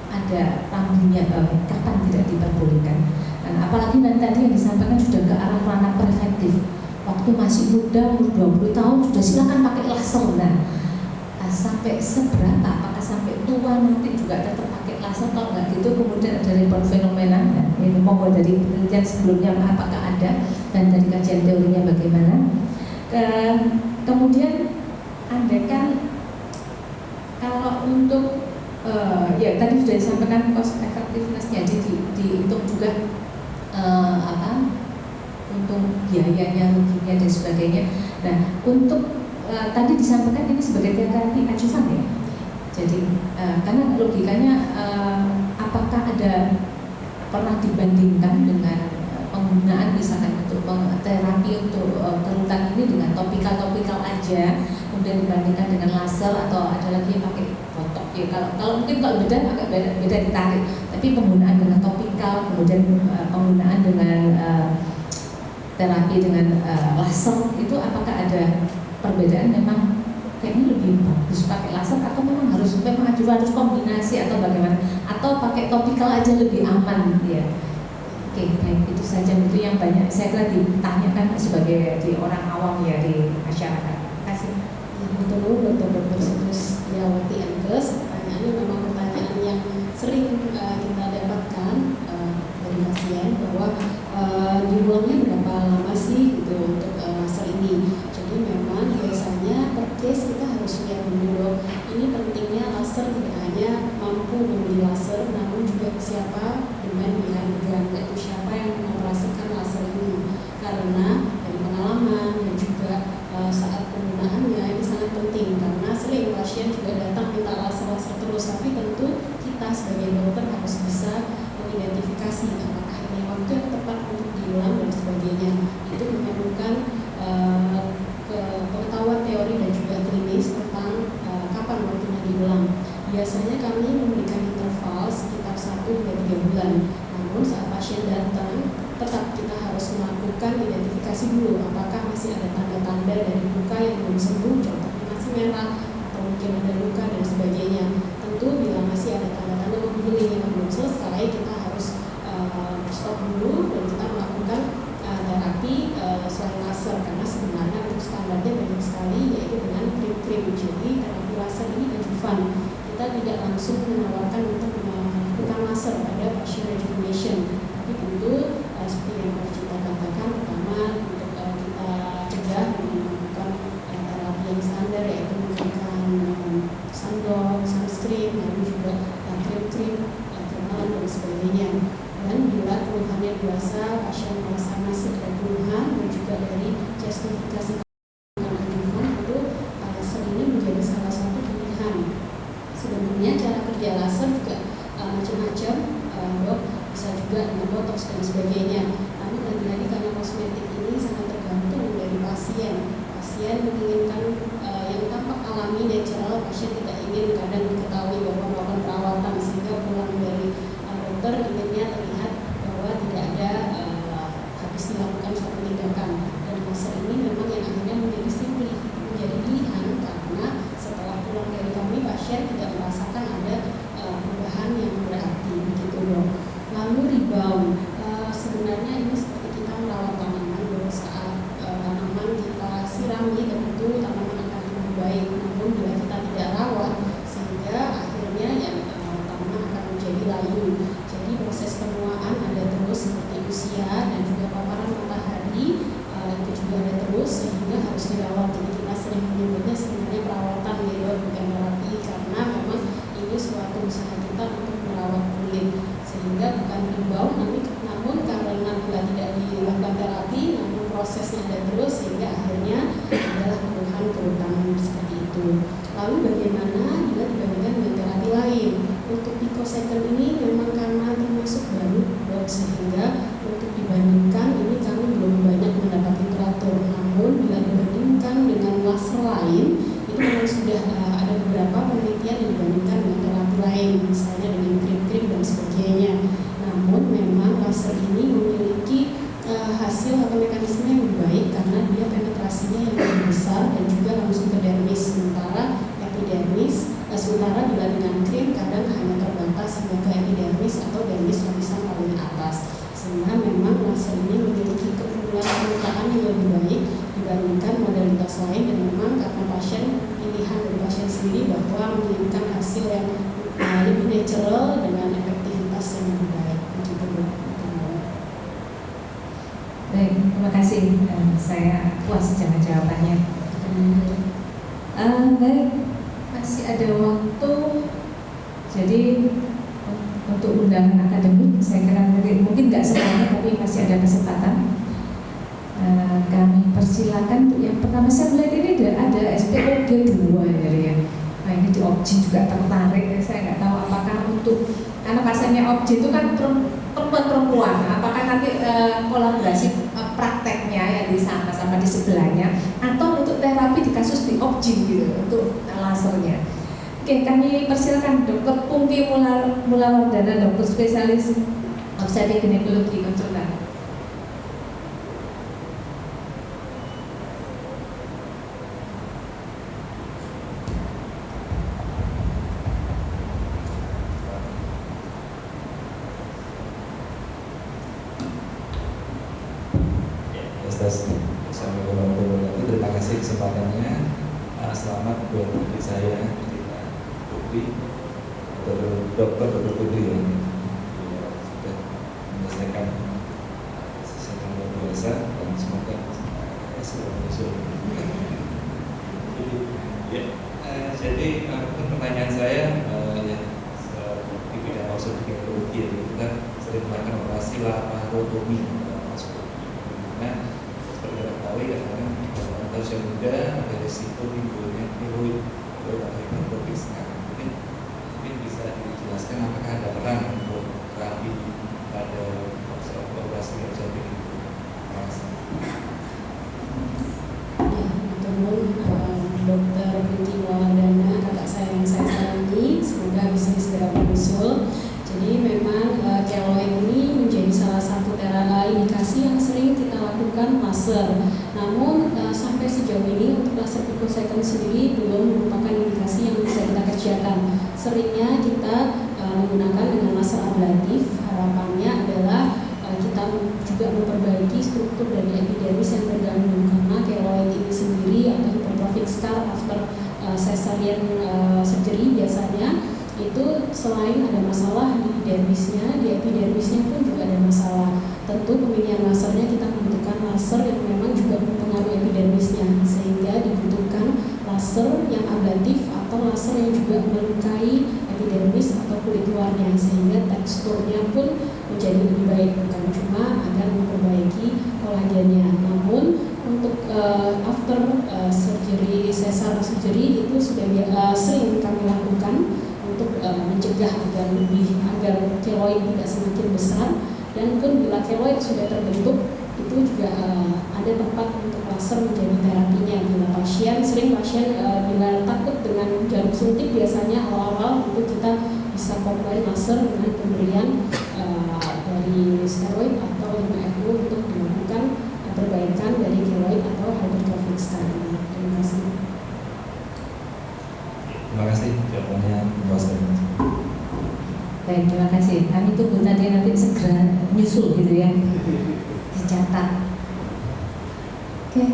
ada rambunya kapan tidak diperbolehkan? Dan apalagi tadi yang disampaikan sudah ke arah ranah preventif. Waktu masih muda, umur 20 tahun sudah silakan pakai laser. Nah, sampai seberapa? Apakah sampai tua nanti juga tetap pakai laser? Kalau nggak gitu kemudian ada rebound fenomena. Nah, ini monggo dari penelitian sebelumnya apakah ada dan dari kajian teorinya bagaimana? Kemudian andaikan kalau untuk ya tadi sudah disampaikan cost effectiveness-nya, jadi dihitung juga untuk biayanya, ruginya dan sebagainya. Nah, untuk tadi disampaikan ini sebagai terapi adjuvan ya. Jadi karena logikanya apakah ada pernah dibandingkan dengan penggunaan misalkan untuk terapi untuk kerutan ini dengan topikal aja, kemudian dibandingkan dengan laser atau ada lagi yang pakai botok ya. Kalau mungkin kalau agak beda ditarik, tapi penggunaan dengan topikal, kemudian penggunaan dengan terapi dengan laser itu apakah ada perbedaan? Memang kayaknya lebih bagus pakai laser atau memang harus kombinasi atau bagaimana, atau pakai topikal aja lebih aman ya? Oke, baik, itu saja, itu yang banyak saya kira ditanyakan sebagai di orang awam ya di masyarakat. Terima kasih. Betul, Dr. Sulistiawati Enkes. Pertanyaannya memang pertanyaan yang sering kita dapatkan dari pasien bahwa diulangnya berapa lama sih gitu untuk laser ini. Jadi memang biasanya per case kita harus lihat dulu, ini pentingnya laser tidak hanya mampu membeli laser, namun juga siapa dengan harga, yaitu siapa yang mengoperasikan laser ini. Karena dari pengalaman dan juga saat penggunaannya ini sangat penting, karena sering pasien juga datang minta laser terus, tapi tentu kita sebagai dokter harus bisa mengidentifikasi apakah ini waktu yang tepat untuk diulang dan sebagainya. Itu memerlukan pengetahuan teori dan juga klinis tentang kapan waktunya diulang. Biasanya kami memberikan interval sekitar 1 hingga 3 bulan. Namun saat pasien datang, tetap kita harus melakukan identifikasi dulu apakah masih ada tanda-tanda dari luka yang belum sembuh, contohnya masih merah atau mungkin ada luka dan sebagainya. Tentu bila masih ada tanda-tanda menggiling yang belum selesai, kita harus stop dulu dan kita melakukan terapi selain laser, karena sebenarnya untuk standarnya banyak sekali, yaitu dengan krim-krim. Jadi terapi laser ini adjuvan, kita tidak langsung menawarkan untuk melakukan laser pada pasien rejuvenation, tapi tentu seperti yang Prof. Cita katakan, pertama untuk kita cegah dengan melakukan terapi yang standar, yaitu menggunakan sunblock, sunscreen, lalu juga krim-krim, kenalan dan sebagainya. Dan bila keluhannya biasa, pasien merasa masih ada keluhan dan juga dari justifikasi adjuvan, itu laser ini menjadi salah satu pilihan. Sebenarnya cara kerja laser juga macam-macam, dok, bisa juga dengan botox dan sebagainya. Namun lagi-lagi karena kosmetik ini sangat tergantung dari pasien. Pasien menginginkan yang tampak alami, natural. Pasien tidak ingin kadang diketahui bahwa melakukan perawatan sehingga pulang dari dokter inginnya terlihat bahwa tidak ada habis dilakukan suatu tindakan. Dan laser ini memang yang akhirnya menjadi pilihan, karena setelah pulang dari kami pasien tidak merasakan ada perubahan yang berarti begitu dok. Lalu rebound, sebenarnya ini seperti kita merawat tanaman, bahwa saat tanaman kita sirami tentu tanaman akan tumbuh baik. Namun bila kita tidak rawat, sehingga akhirnya sehingga bukan rebound, namun karena bila tidak dilakukan terapi, namun prosesnya ada terus sehingga akhirnya adalah keluhan kerutan seperti itu. Lalu bagaimana bila dibandingkan dengan terapi lain? Untuk picosecond ini memang karena termasuk baru, dok, sehingga untuk dibandingkan ini kami belum banyak mendapat literatur. Namun bila dibandingkan dengan laser lain, itu memang sudah ada beberapa penelitian yang dibandingkan dengan terapi lain, misalnya dengan krim-krim dan sebagainya. Namun memang laser ini memiliki hasil atau mekanisme yang lebih baik karena dia penetrasinya yang lebih besar dan juga langsung ke dermis, sementara bila dengan krim kadang hanya terbatas hingga ke epidermis atau dermis lapisan paling atas. Sehingga memang laser ini memiliki keunggulan permukaan yang lebih baik dibandingkan modalitas lain, dan memang karena pilihan dari pasien sendiri bahwa menginginkan hasil yang lebih natural dengan efektivitas yang lebih baik. Begitu, Bu. Baik, terima kasih. Saya puas dengan jawabannya. Baik, masih ada waktu. Jadi untuk undangan akademik, saya kira mungkin nggak semuanya, tapi masih ada kesempatan. Kami persilakan untuk yang pertama. Saya melihat ini ada SPOG 2 ya. Nah, ini di Obji juga tertarik. Saya nggak tahu apakah untuk, karena pasiennya Obji itu kan perempuan, apakah nanti kolaborasi prakteknya yang di sana sama di sebelahnya, atau untuk terapi di kasus di Obji gitu untuk lasernya. Oke, kami persilakan Dr. Pungki Mulawardana, dokter spesialis obstetrik ginekologi konsultan. Assalamualaikum warahmatullahi wabarakatuh. Terima kasih kesempatannya. Selamat buat adik saya, Putri, Dokter Putri yang sudah menyelesaikan sesuatu luar biasa, dan semoga segera menyusul. Jadi pertanyaan saya di bidang obstetrik ginekologi, kita sering melakukan operasi laparotomi. Nah, seperti kita ketahui kadang-kadang pada usia muda ada risiko timbulnya tiroid atau hipertrofis. Mungkin bisa dijelaskan apakah ada peran untuk terapi pada operasi obstetrik ini? Terima kasih. Dokter Pungki Mulawardana, kakak saya yang saya sayangi, semoga bisa segera menyusul. Jadi memang keloid ini menjadi salah satu indikasi yang sering kita lakukan laser. Namun sampai sejauh ini untuk laser picosecond sendiri belum merupakan indikasi yang bisa kita kerjakan. Seringnya kita menggunakan dengan laser ablatif. Harapannya adalah kita juga memperbaiki struktur dari epidermis yang terganggu, karena keloid ini sendiri atau hypertrophic scar after cesarean surgery biasanya itu selain ada masalah di epidermisnya pun juga ada masalah. Tentu pemilihan lasernya kita membutuhkan laser yang memang juga mempengaruhi epidermisnya, sehingga dibutuhkan laser yang ablatif atau laser yang juga melukai epidermis atau kulit luarnya, sehingga teksturnya pun menjadi lebih baik, bukan cuma agar memperbaiki kolagennya. Namun untuk after surgery, sesar surgery itu sudah sering kami lakukan untuk mencegah agar keloid tidak semakin besar, dan pun bila keloid sudah terbentuk itu juga ada tempat untuk laser menjadi terapinya. Bila pasien bila takut dengan jarum suntik, biasanya awal-awal itu kita bisa combine laser dengan pemberian dari steroid atau 5FU untuk melakukan perbaikan dari keloid atau hypertrophic scar ini. Terima kasih. Terima kasih jawabannya, puas. Baik, terima kasih. Kami tunggu nanti segera nyusul gitu ya, dicatat. Oke,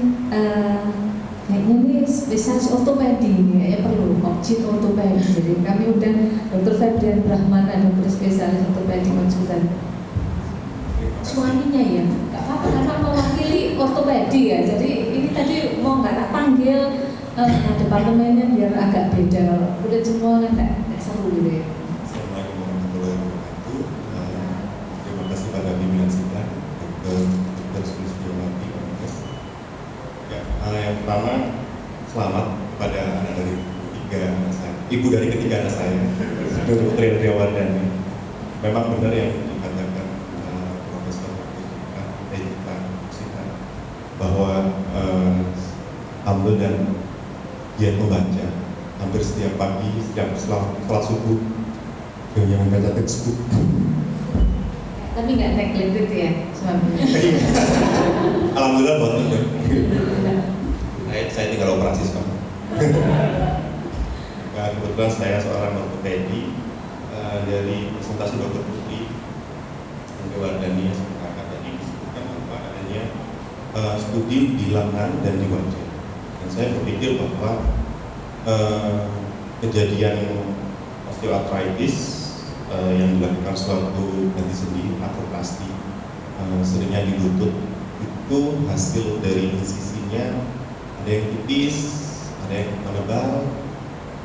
kayaknya ini spesialis ortopedi ya, perlu objek ortopedi. Jadi kami undang Dr. Febrian Brahmana, dokter spesialis ortopedi konsultan. Suaminya ya, nggak apa-apa karena mewakili ortopedi ya. Jadi ini tadi mau nggak tak panggil departemennya biar agak beda. Kalau kulit semua kan nggak seru gitu ya. Assalamualaikum warahmatullahi wabarakatuh. ibu dari ketiga anak saya, Dr. Putri Andriawardhani. Memang benar yang dikatakan Profesor Edita bahwa Ambil dan giat membaca hampir setiap pagi, setiap setelah subuh, dia membaca textbook. Tapi nggak neglect itu ya suaminya. Alhamdulillah buat itu. Saya tinggal operasi sekarang. Nah, kebetulan saya seorang ortopedi dari presentasi Dr. Putri Andriawardhani yang sekarang tadi disebutkan bahwa adanya studi di lengan dan di wajah. Dan saya berpikir bahwa kejadian osteoartritis yang dilakukan suatu ganti sendi artroplasti seringnya di lutut itu hasil dari insisinya ada yang tipis, ada yang menebal,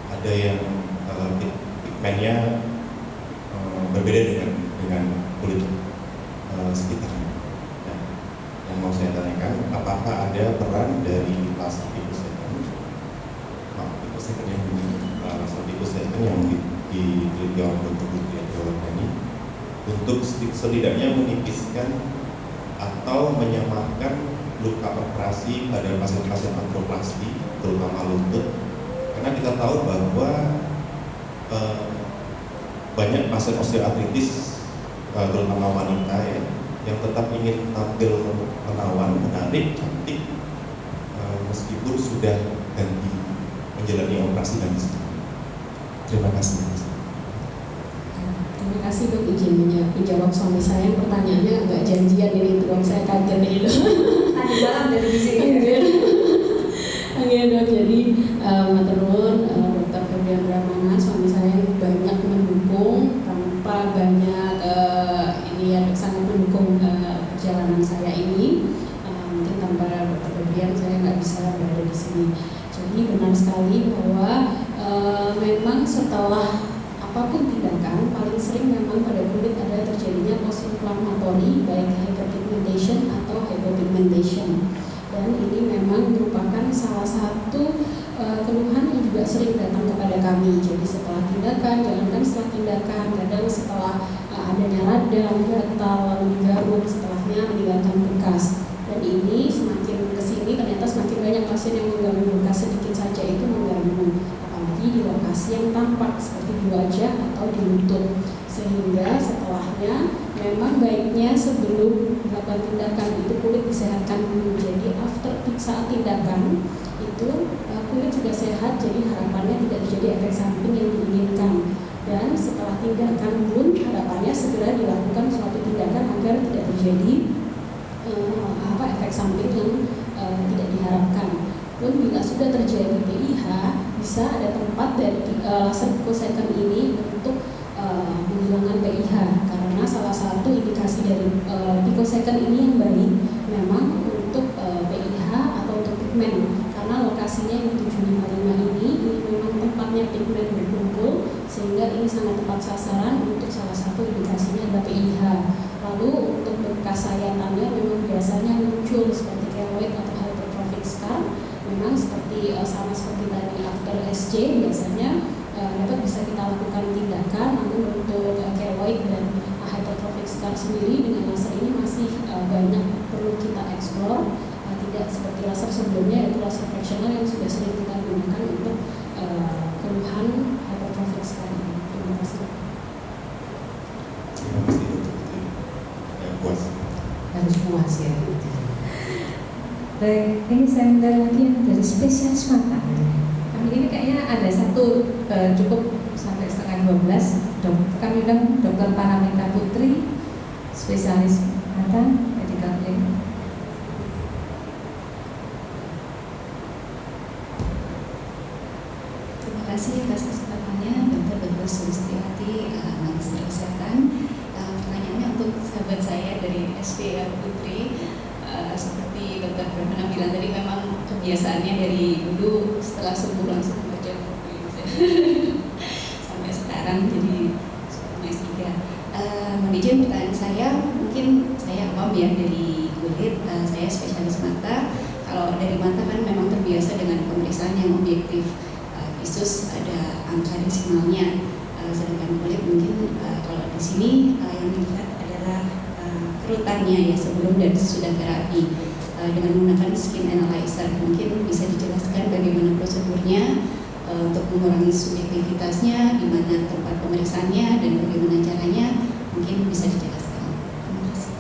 ada yang pigmennya berbeda dengan kulit sekitarnya. Nah, yang mau saya tanyakan, apakah ada peran dari plastikus yang diteliti oleh Dr. Putri Andriawardhani untuk setidaknya menipiskan atau menyamarkan luka operasi pada pasien-pasien artroplasti, terutama lutut, karena kita tahu bahwa banyak pasien osteoartritis, terutama wanita ya, yang tetap ingin tampil menawan, menarik, cantik, meskipun sudah ganti menjalani operasi ganti sendi. Terima kasih. Terima kasih dok izin menjawab suami saya. Pertanyaannya agak janjian ini dok, saya kaget nih dok. Tadi malam dari di sini. Oke dok, jadi maturun Dr. Febrian Brahmana, suami saya banyak mendukung tanpa banyak ini ya, sangat mendukung perjalanan saya ini. Mungkin tanpa Dr. Febrian saya nggak bisa berada di sini. Jadi benar sekali bahwa memang setelah apapun tindakan, paling sering memang pada kulit ada terjadinya post-inflammatory, baik hyperpigmentation atau hypopigmentation. Dan ini memang merupakan salah satu keluhan yang juga sering datang kepada kami. Jadi setelah tindakan, jangankan setelah tindakan, kadang setelah adanya radang, gatal, lalu digaruk, setelahnya meninggalkan bekas. Dan ini semakin kesini ternyata semakin banyak pasien yang mengganggu bekas sedikit saja itu mengganggu, apalagi di lokasi yang tampak seperti di wajah atau di lutut. Sehingga setelahnya memang baiknya sebelum melakukan tindakan itu kulit disehatkan dulu. Jadi after saat tindakan itu kulit sudah sehat, jadi harapannya tidak terjadi efek samping yang diinginkan. Dan setelah tindakan pun harapannya segera dilakukan suatu tindakan agar tidak terjadi efek samping yang tidak diharapkan. Pun bila sudah terjadi PIH, bisa ada tempat dari laser picosecond ini untuk menghilangkan PIH, karena salah satu indikasi dari picosecond ini yang baik memang untuk PIH atau untuk pigmen, karena lokasinya yang 755 ini memang tempatnya pigmen berkumpul, sehingga ini sangat tepat sasaran untuk salah satu indikasinya adalah PIH. Lalu untuk bekas sayatannya memang biasanya muncul seperti keloid atau hypertrophic scar, memang seperti sama seperti tadi after SC biasanya dapat bisa kita lakukan tindakan. Namun untuk keloid dan hypertrophic scar sendiri dengan laser ini masih banyak perlu kita eksplor, tidak seperti laser sebelumnya yaitu laser fractional yang sudah sering kita gunakan untuk keluhan hypertrophic scar ini. Terima kasih. Terima kasih Dr. Putri. Puas. Harus puas ya. Baik, ini saya undang lagi yang dari spesialis mata. Kami ini kayaknya ada satu cukup sampai setengah 12. Kami undang Dr. Paramita Putri, spesialis mata, medical clinic. Terima kasih atas kesempatannya, Dr. Sulistiawati, Magister Kesehatan. Pertanyaannya untuk sahabat saya dari SPR Putri. Seperti Dr. Brahmana bilang tadi, memang kebiasaannya dari dulu setelah subuh langsung baca buku sampai sekarang jadi S3. Mohon izin pertanyaan saya, mungkin saya awam ya dari kulit, saya spesialis mata. Kalau dari mata kan memang terbiasa dengan pemeriksaan yang objektif, isu kasus ada angka desimalnya, sedangkan kulit mungkin kalau di sini yang dilihat adalah kerutannya ya sebelum dan sesudah terapi dengan menggunakan skin analyzer. Mungkin bisa dijelaskan bagaimana prosedurnya untuk mengurangi subjektivitasnya, di mana tempat pemeriksaannya dan bagaimana caranya, mungkin bisa dijelaskan. Terima kasih.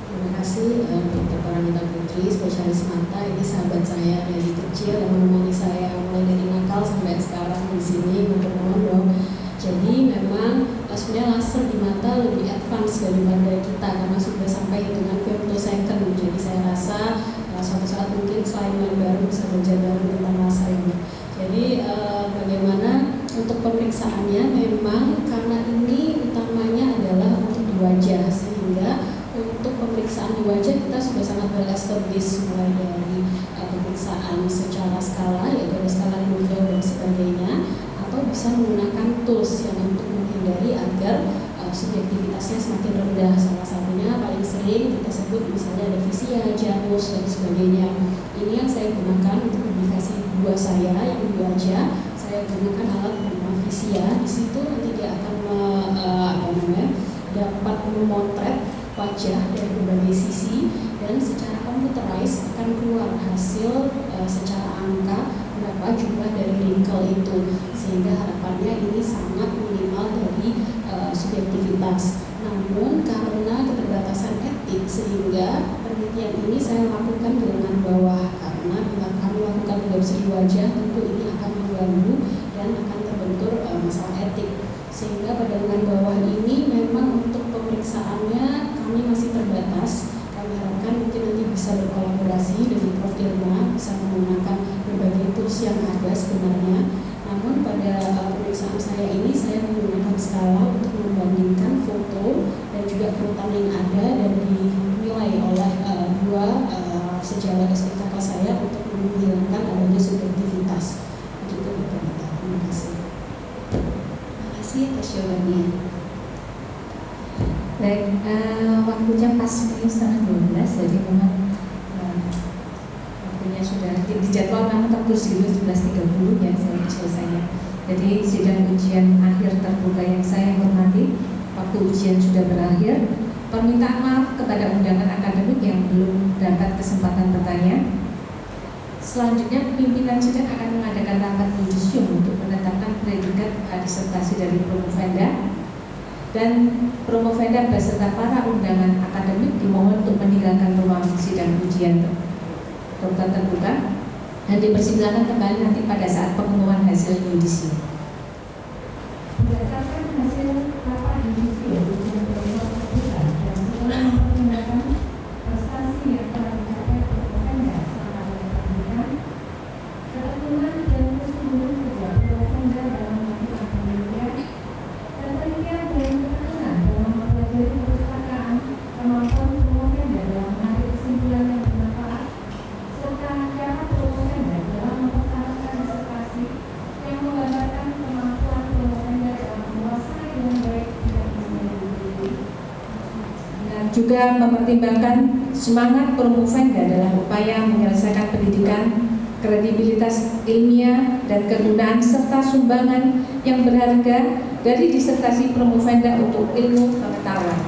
Terima kasih Dr. Paramita Putri, spesialis mata. Ini sahabat saya dari kecil yang menemani saya mulai dari nakal sampai sekarang di sini mondok. Jadi memang sebenarnya laser di mata lebih advance daripada kita karena sudah sampai hitungan femtosecond. Jadi saya rasa suatu saat mungkin selain yang baru bisa belajar baru tentang laser ini. Jadi bagaimana untuk pemeriksaannya, memang karena ini utamanya adalah untuk di wajah, sehingga untuk pemeriksaan di wajah kita sudah sangat well established, mulai dari pemeriksaan secara skala, yaitu ada skala Lugol dan sebagainya, atau bisa menggunakan tools yang untuk menghindari agar subjektivitasnya semakin rendah. Salah satunya paling sering kita sebut misalnya ada Visia, Janus dan sebagainya. Ini yang saya gunakan untuk publikasi dua saya yang di wajah. Saya gunakan alat bernama Visia. Di situ nanti dia akan dapat memotret wajah dari berbagai sisi dan secara computerized akan keluar hasil secara angka berapa jumlah dari wrinkle itu, sehingga harapannya ini sangat minimal dari subjektivitas. Namun karena keterbatasan etik, sehingga penelitian ini saya lakukan di lengan bawah, karena bila kami lakukan biopsi di wajah tentu ini akan mengganggu dan akan terbentur masalah etik. Sehingga pada lengan bawah ini memang untuk pemeriksaannya kami masih terbatas. Kami harapkan mungkin nanti bisa berkolaborasi dengan Prof. Irma, bisa menggunakan berbagai tools yang ada sebenarnya. Namun pada pemeriksaan saya ini saya menggunakan skala untuk membandingkan foto dan juga kerutan yang ada dan dinilai oleh dua sejawat SPKK saya untuk menghilangkan adanya subjektivitas. Begitu Dr. Mita. Terima kasih. Terima kasih atas jawabannya. Baik, waktunya pas ini 11:30, jadi memang waktunya sudah dijadwal namun terus dulu 11:30 ya saya selesainya. Jadi sidang ujian akhir terbuka yang saya hormati, waktu ujian sudah berakhir. Permintaan maaf kepada undangan akademik yang belum dapat kesempatan bertanya. Selanjutnya pimpinan sidang akan mengadakan rapat yudisium untuk menetapkan predikat disertasi dari promovenda. Dan promovenda beserta para undangan akademik dimohon untuk meninggalkan ruang sidang ujian dokter terbuka dan dipersilakan kembali nanti pada saat pengumuman hasil yudisium. Berdasarkan hasil rapat yudisium ujian dokter terbuka dan setelah mempertimbangkan prestasi yang telah dicapai promovenda selama pendidikan, ketentuan dan prosedur kerja promovenda dalam melakukan penelitian, ketentuan dan ketentuan dalam mempelajari perpustakaan, kemampuan promovenda dalam menarik kesimpulan yang bermanfaat, serta cara promovenda dalam mempertahankan disertasi yang menggambarkan kemampuan promovenda dalam menguasai dengan baik bidang ilmu. Dan juga mempertimbangkan semangat promovenda dalam upaya menyelesaikan pendidikan, kredibilitas ilmiah dan kegunaan serta sumbangan yang berharga dari disertasi promovenda untuk ilmu pengetahuan.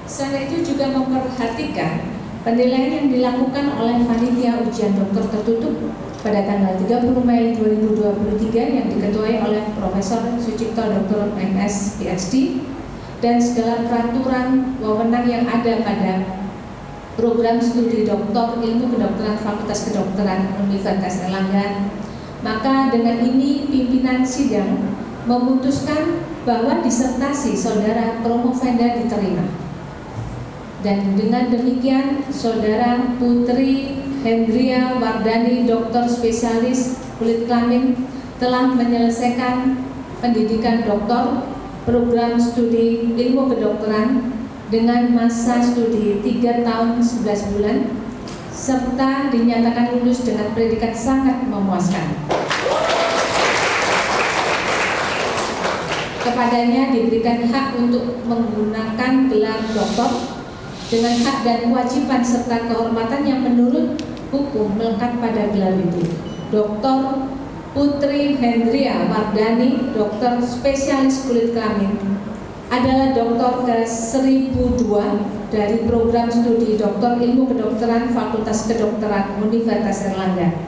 Selain itu juga memperhatikan penilaian yang dilakukan oleh panitia ujian dokter tertutup pada tanggal 30 Mei 2023 yang diketuai oleh Profesor Sucipto Dr. MS PhD dan segala peraturan wewenang yang ada pada program studi doktor ilmu kedokteran Fakultas Kedokteran Universitas Erlangga. Maka dengan ini pimpinan sidang memutuskan bahwa disertasi saudara promovenda diterima. Dan dengan demikian saudara Putri Hendria Wardani, dokter spesialis kulit kelamin, telah menyelesaikan pendidikan doktor program studi ilmu kedokteran dengan masa studi 3 tahun 11 bulan serta dinyatakan lulus dengan predikat sangat memuaskan. Kepadanya diberikan hak untuk menggunakan gelar doktor dengan hak dan kewajiban serta kehormatan yang menurut hukum melekat pada gelar itu. Doktor Putri Hendria Wardani, dokter spesialis kulit kelamin, adalah doktor kelas 1002 dari program studi Doktor Ilmu Kedokteran Fakultas Kedokteran Universitas Erlangga.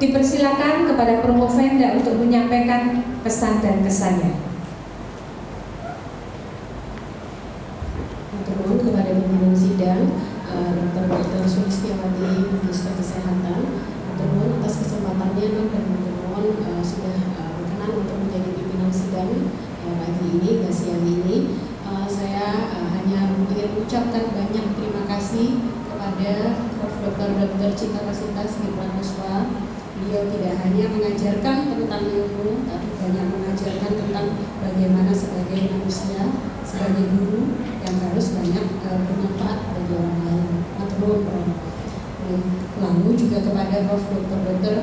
Dipersilakan kepada Promovenda untuk menyampaikan pesan dan kesannya. Mohon kepada pimpinan sidang, Dr. Sulistiawati, Magister Kesehatan, mohon atas kesempatannya dan mohon sudah berkenan untuk menjadi pimpinan sidang pagi ini, siang ini. Saya hanya ingin mengucapkan banyak terima kasih kepada Prof. Dr. Cita Rasita Sigit Prakuswa. Beliau tidak hanya mengajarkan tentang ilmu, tapi banyak mengajarkan tentang bagaimana sebagai manusia, sebagai guru yang harus banyak bermanfaat bagi orang lain. Lalu juga kepada Prof. Dr.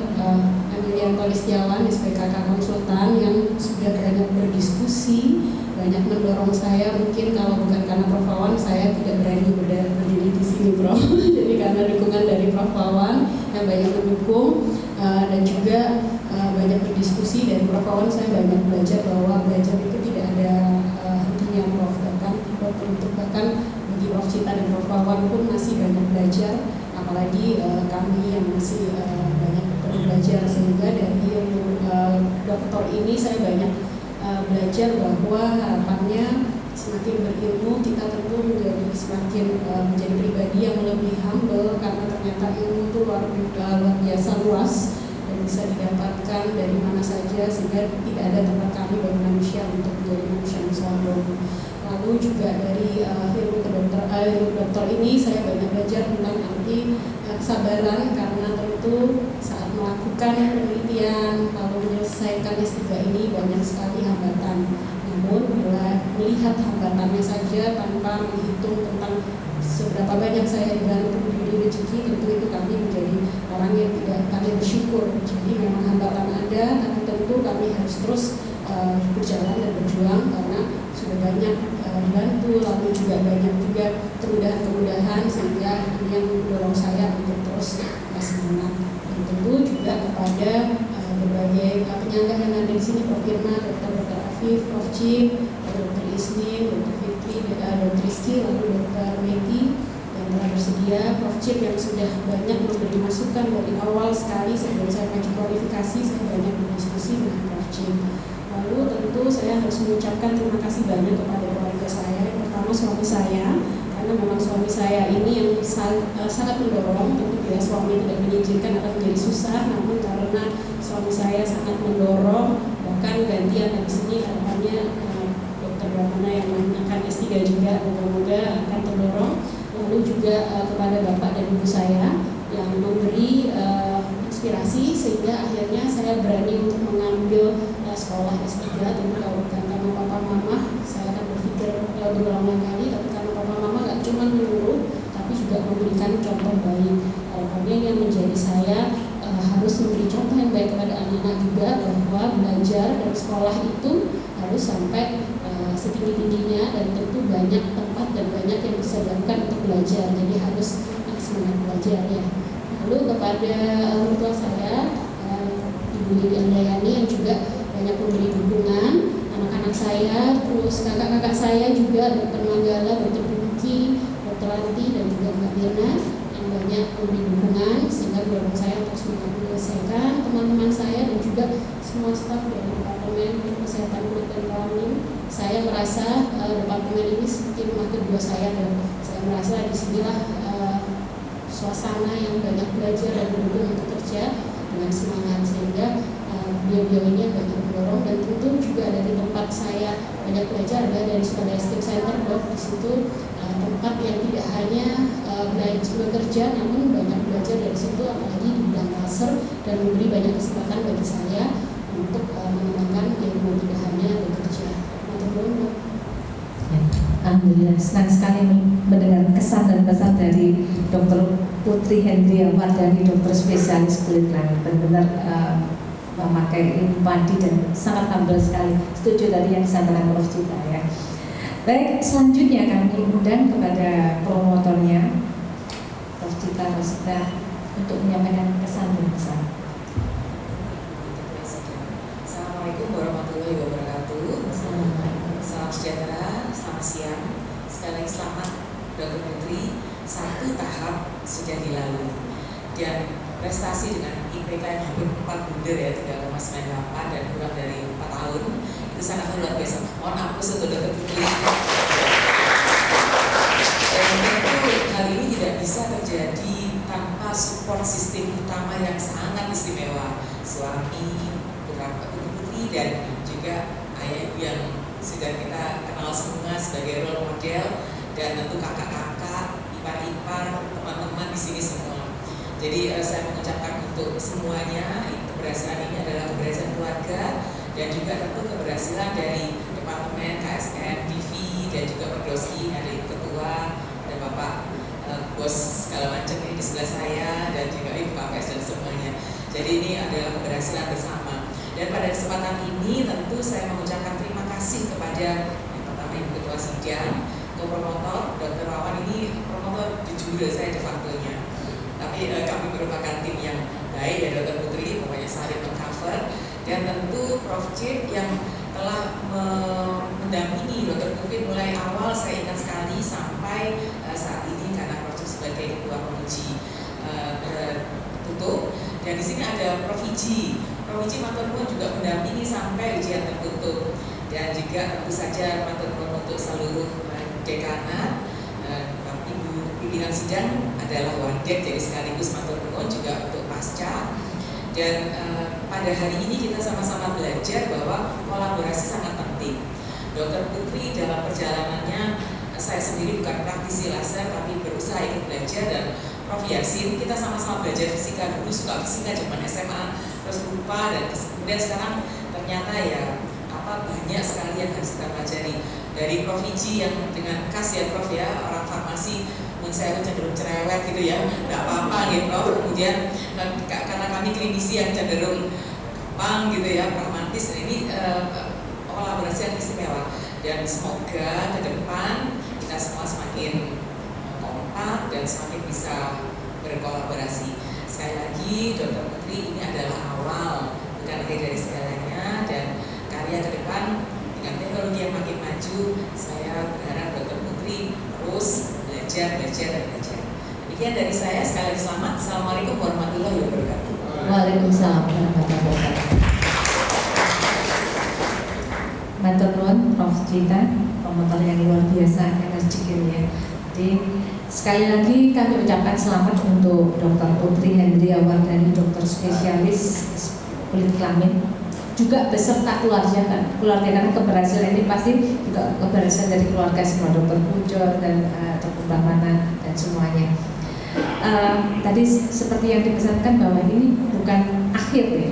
Emilian Listiawan, SPKK Konsultan, yang sudah banyak berdiskusi, banyak mendorong saya. Mungkin kalau bukan karena Prof. Wawan, saya tidak berani berdiri di sini, Prof. Jadi karena dukungan dari Prof. Wawan yang banyak mendukung dan juga banyak berdiskusi dari Prof. Wawan, saya banyak belajar bahwa belajar itu tidak ada hentinya, Prof. Bahkan bagi Prof. Cita dan Prof. Wawan pun masih banyak belajar, apalagi kami yang masih banyak perlu belajar, sehingga dari ilmu dokter ini saya banyak belajar bahwa harapannya semakin berilmu kita tentu menjadi semakin menjadi pribadi yang lebih humble, karena ternyata ilmu itu luar biasa luas dan bisa didapatkan dari mana saja, sehingga tidak ada tempat kami bagi manusia untuk menjadi manusia yang sombong. Lalu juga dari ilmu dokter ini saya banyak belajar tentang arti kesabaran, karena tentu saat melakukan penelitian lalu menyelesaikan S3 ini banyak sekali hambatan. Namun bila melihat hambatannya saja tanpa menghitung tentang seberapa banyak saya dibantu diberi rezeki, tentu itu kami menjadi orang yang tidak kami bersyukur. Jadi memang hambatan ada, tapi tentu kami harus terus berjalan dan berjuang, karena sudah banyak dibantu, lalu juga banyak juga kemudahan-kemudahan, sehingga ini yang mendorong saya untuk terus semangat. Dan tentu juga kepada berbagai penyangga yang ada di sini, Prof. Irma, Dr. Afif, Prof. Cip, Dr. Isnin, Dr. Fitri, Dr. Rizky, lalu Dr. Meti yang telah bersedia, Prof. Cip yang sudah banyak memberi masukan dari awal sekali sebelum saya maju kualifikasi, saya banyak berdiskusi dengan Prof. Cip. Lalu tentu saya harus mengucapkan terima kasih banyak kepada keluarga saya. Yang pertama suami saya, karena memang suami saya ini yang sangat mendorong. Tentu bila suami tidak mengizinkan akan menjadi susah, namun karena suami saya sangat mendorong, bahkan gantian di sini harapannya Dr. Ramana yang akan S3 juga moga-moga akan terdorong. Lalu juga kepada bapak dan ibu saya yang memberi inspirasi, sehingga akhirnya saya berani untuk mengambil sekolah S3. Tentu kalau bukan karena papa mama, saya akan berpikir berulang-ulang kali, tapi karena papa mama gak cuma menyuruh, tapi juga memberikan contoh baik. Harapannya yang menjadi saya harus memberi contoh yang baik kepada anak-anak juga, bahwa belajar dan sekolah itu harus sampai setinggi-tingginya, dan tentu banyak tempat dan banyak yang bisa dilakukan untuk belajar. Jadi harus semangat belajar ya. Lalu kepada orang tua saya, Ibu Lili Andayani yang juga banyak memberi dukungan, anak-anak saya, terus kakak-kakak saya juga, Dr. Manggala, Dr. Pinky, Dr. Ranti, dan juga Mbak Mirna yang banyak memberi dukungan, sehingga mendorong saya untuk menyelesaikan. Teman-teman saya dan juga semua staf dari Departemen Kesehatan Kulit dan Kelamin, saya merasa departemen ini seperti rumah kedua saya, dan saya merasa disinilah suasana yang banyak belajar dan mendukung untuk kerja dengan semangat, sehingga beliau-beliau ini banyak mendorong. Dan tentu juga dari tempat saya banyak belajar adalah dari Surabaya Skill Center, Dok. Di situ tempat yang tidak hanya belajar bekerja, namun banyak belajar dari situ, apalagi di bidang laser, dan memberi banyak kesempatan bagi saya untuk mengembangkan ilmu tidak hanya bekerja. Alhamdulillah, senang sekali mendengar kesan dan pesan dari Dr. Putri Hendria Wardani, dokter spesialis kulit kelamin. Benar-benar memakai ilmu padi dan sangat humble sekali. Setuju tadi yang disampaikan Prof. Cita ya. Baik, selanjutnya kami undang kepada promotornya Prof. Cita Rasita untuk menyampaikan kesan dan pesan. satu tahap sudah dilalui dan prestasi dengan IPK yang hampir 4 bundar ya 3,98 dan kurang dari 4 tahun itu sangat luar biasa. Mohon ampun untuk Dr. Putri. Dan tentu hal ini tidak bisa terjadi tanpa support sistem utama yang sangat istimewa, suami, putra putri dan juga ayah ibu yang sudah kita kenal semua sebagai role model dan tentu kakak-kakak, ipar-ipar, teman-teman di sini semua. Jadi saya mengucapkan untuk semuanya keberhasilan ini adalah keberhasilan keluarga dan juga tentu keberhasilan dari Departemen KSN, DV dan juga Perdoski, ada Ibu Ketua, ada Bapak Bos segala macam ini di sebelah saya dan juga Ibu KPS dan semuanya. Jadi ini adalah keberhasilan bersama. Dan pada kesempatan ini tentu saya mengucapkan terima kasih kepada yang pertama Ibu Ketua Sidang, promotor, Dr. Wawan ini promotor jujur saya de facto-nya. Tapi kami merupakan tim yang baik ya Dr. Putri, pokoknya saling meng-cover dan tentu Prof. Cip yang telah mendampingi Dr. Putri mulai awal saya ingat sekali sampai saat ini karena Prof. Cip sebagai ketua penguji tertutup dan di sini ada Prof. Iji. Prof. Iji matur nuwun juga mendampingi sampai ujian tertutup dan juga tentu saja matur nuwun untuk seluruh dekanat. Ibu pimpinan sidang adalah Wadek, jadi sekaligus matur nuwun juga untuk pasca. Dan pada hari ini kita sama-sama belajar bahwa kolaborasi sangat penting. Dr. Putri dalam perjalanannya, saya sendiri bukan praktisi laser tapi berusaha ikut belajar dan Prof. Yasin, kita sama-sama belajar fisika dulu, suka fisika zaman SMA, terus lupa dan kemudian sekarang ternyata ya banyak sekali yang harus kita pelajari. Dari Prof. Iji yang dengan khas ya Prof ya, orang farmasi saya cenderung cerewet gitu ya, nggak apa-apa gitu Prof. Kemudian karena kami klinisi yang cenderung gampang gitu ya, pragmatis, ini kolaborasi yang istimewa dan semoga ke depan kita semua semakin kompak dan semakin bisa berkolaborasi. Sekali lagi Dr. Putri ini adalah awal bukan akhir dari segalanya dan karya ke depan dengan teknologi yang makin maju, saya berharap Dr. Putri terus belajar. Demikian dari saya, sekali lagi selamat. Assalamualaikum warahmatullahi wabarakatuh. Waalaikumsalam warahmatullahi wabarakatuh. Matur nuwun Prof. Cita, promotor yang luar biasa energik ya. Jadi sekali lagi kami ucapkan selamat untuk Dr. Putri Hendriawan dari dokter spesialis kulit kelamin juga beserta keluarga karena keberhasilan ini pasti juga keberhasilan dari keluarga semua, Dr. Pujo dan Dr. Brahmana dan semuanya. Tadi seperti yang dipesankan bahwa ini bukan akhir ya,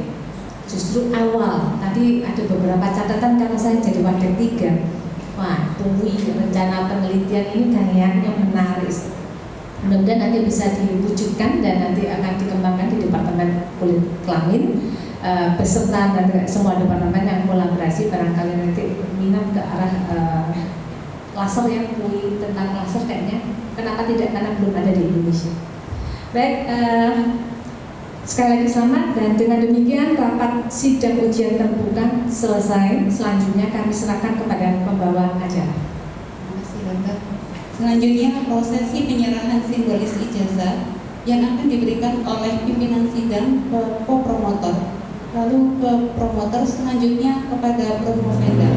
justru awal. Tadi ada beberapa catatan karena saya jadi Wadek 3. Wah, rencana penelitian ini kayaknya menarik. Mudah-mudahan nanti bisa diwujudkan dan nanti akan dikembangkan di Departemen Kulit Kelamin beserta dan semua departemen yang kolaborasi. Barangkali nanti minat ke arah laser yang tentang laser kayaknya. Kenapa tidak? Karena belum ada di Indonesia. Baik, sekali lagi selamat dan dengan demikian rapat sidang ujian terbuka selesai. Selanjutnya kami serahkan kepada pembawa acara. Terima kasih Dokter. Selanjutnya prosesi penyerahan simbolis ijazah yang akan diberikan oleh pimpinan sidang ke co-promotor, lalu ke promotor, selanjutnya kepada promovenda.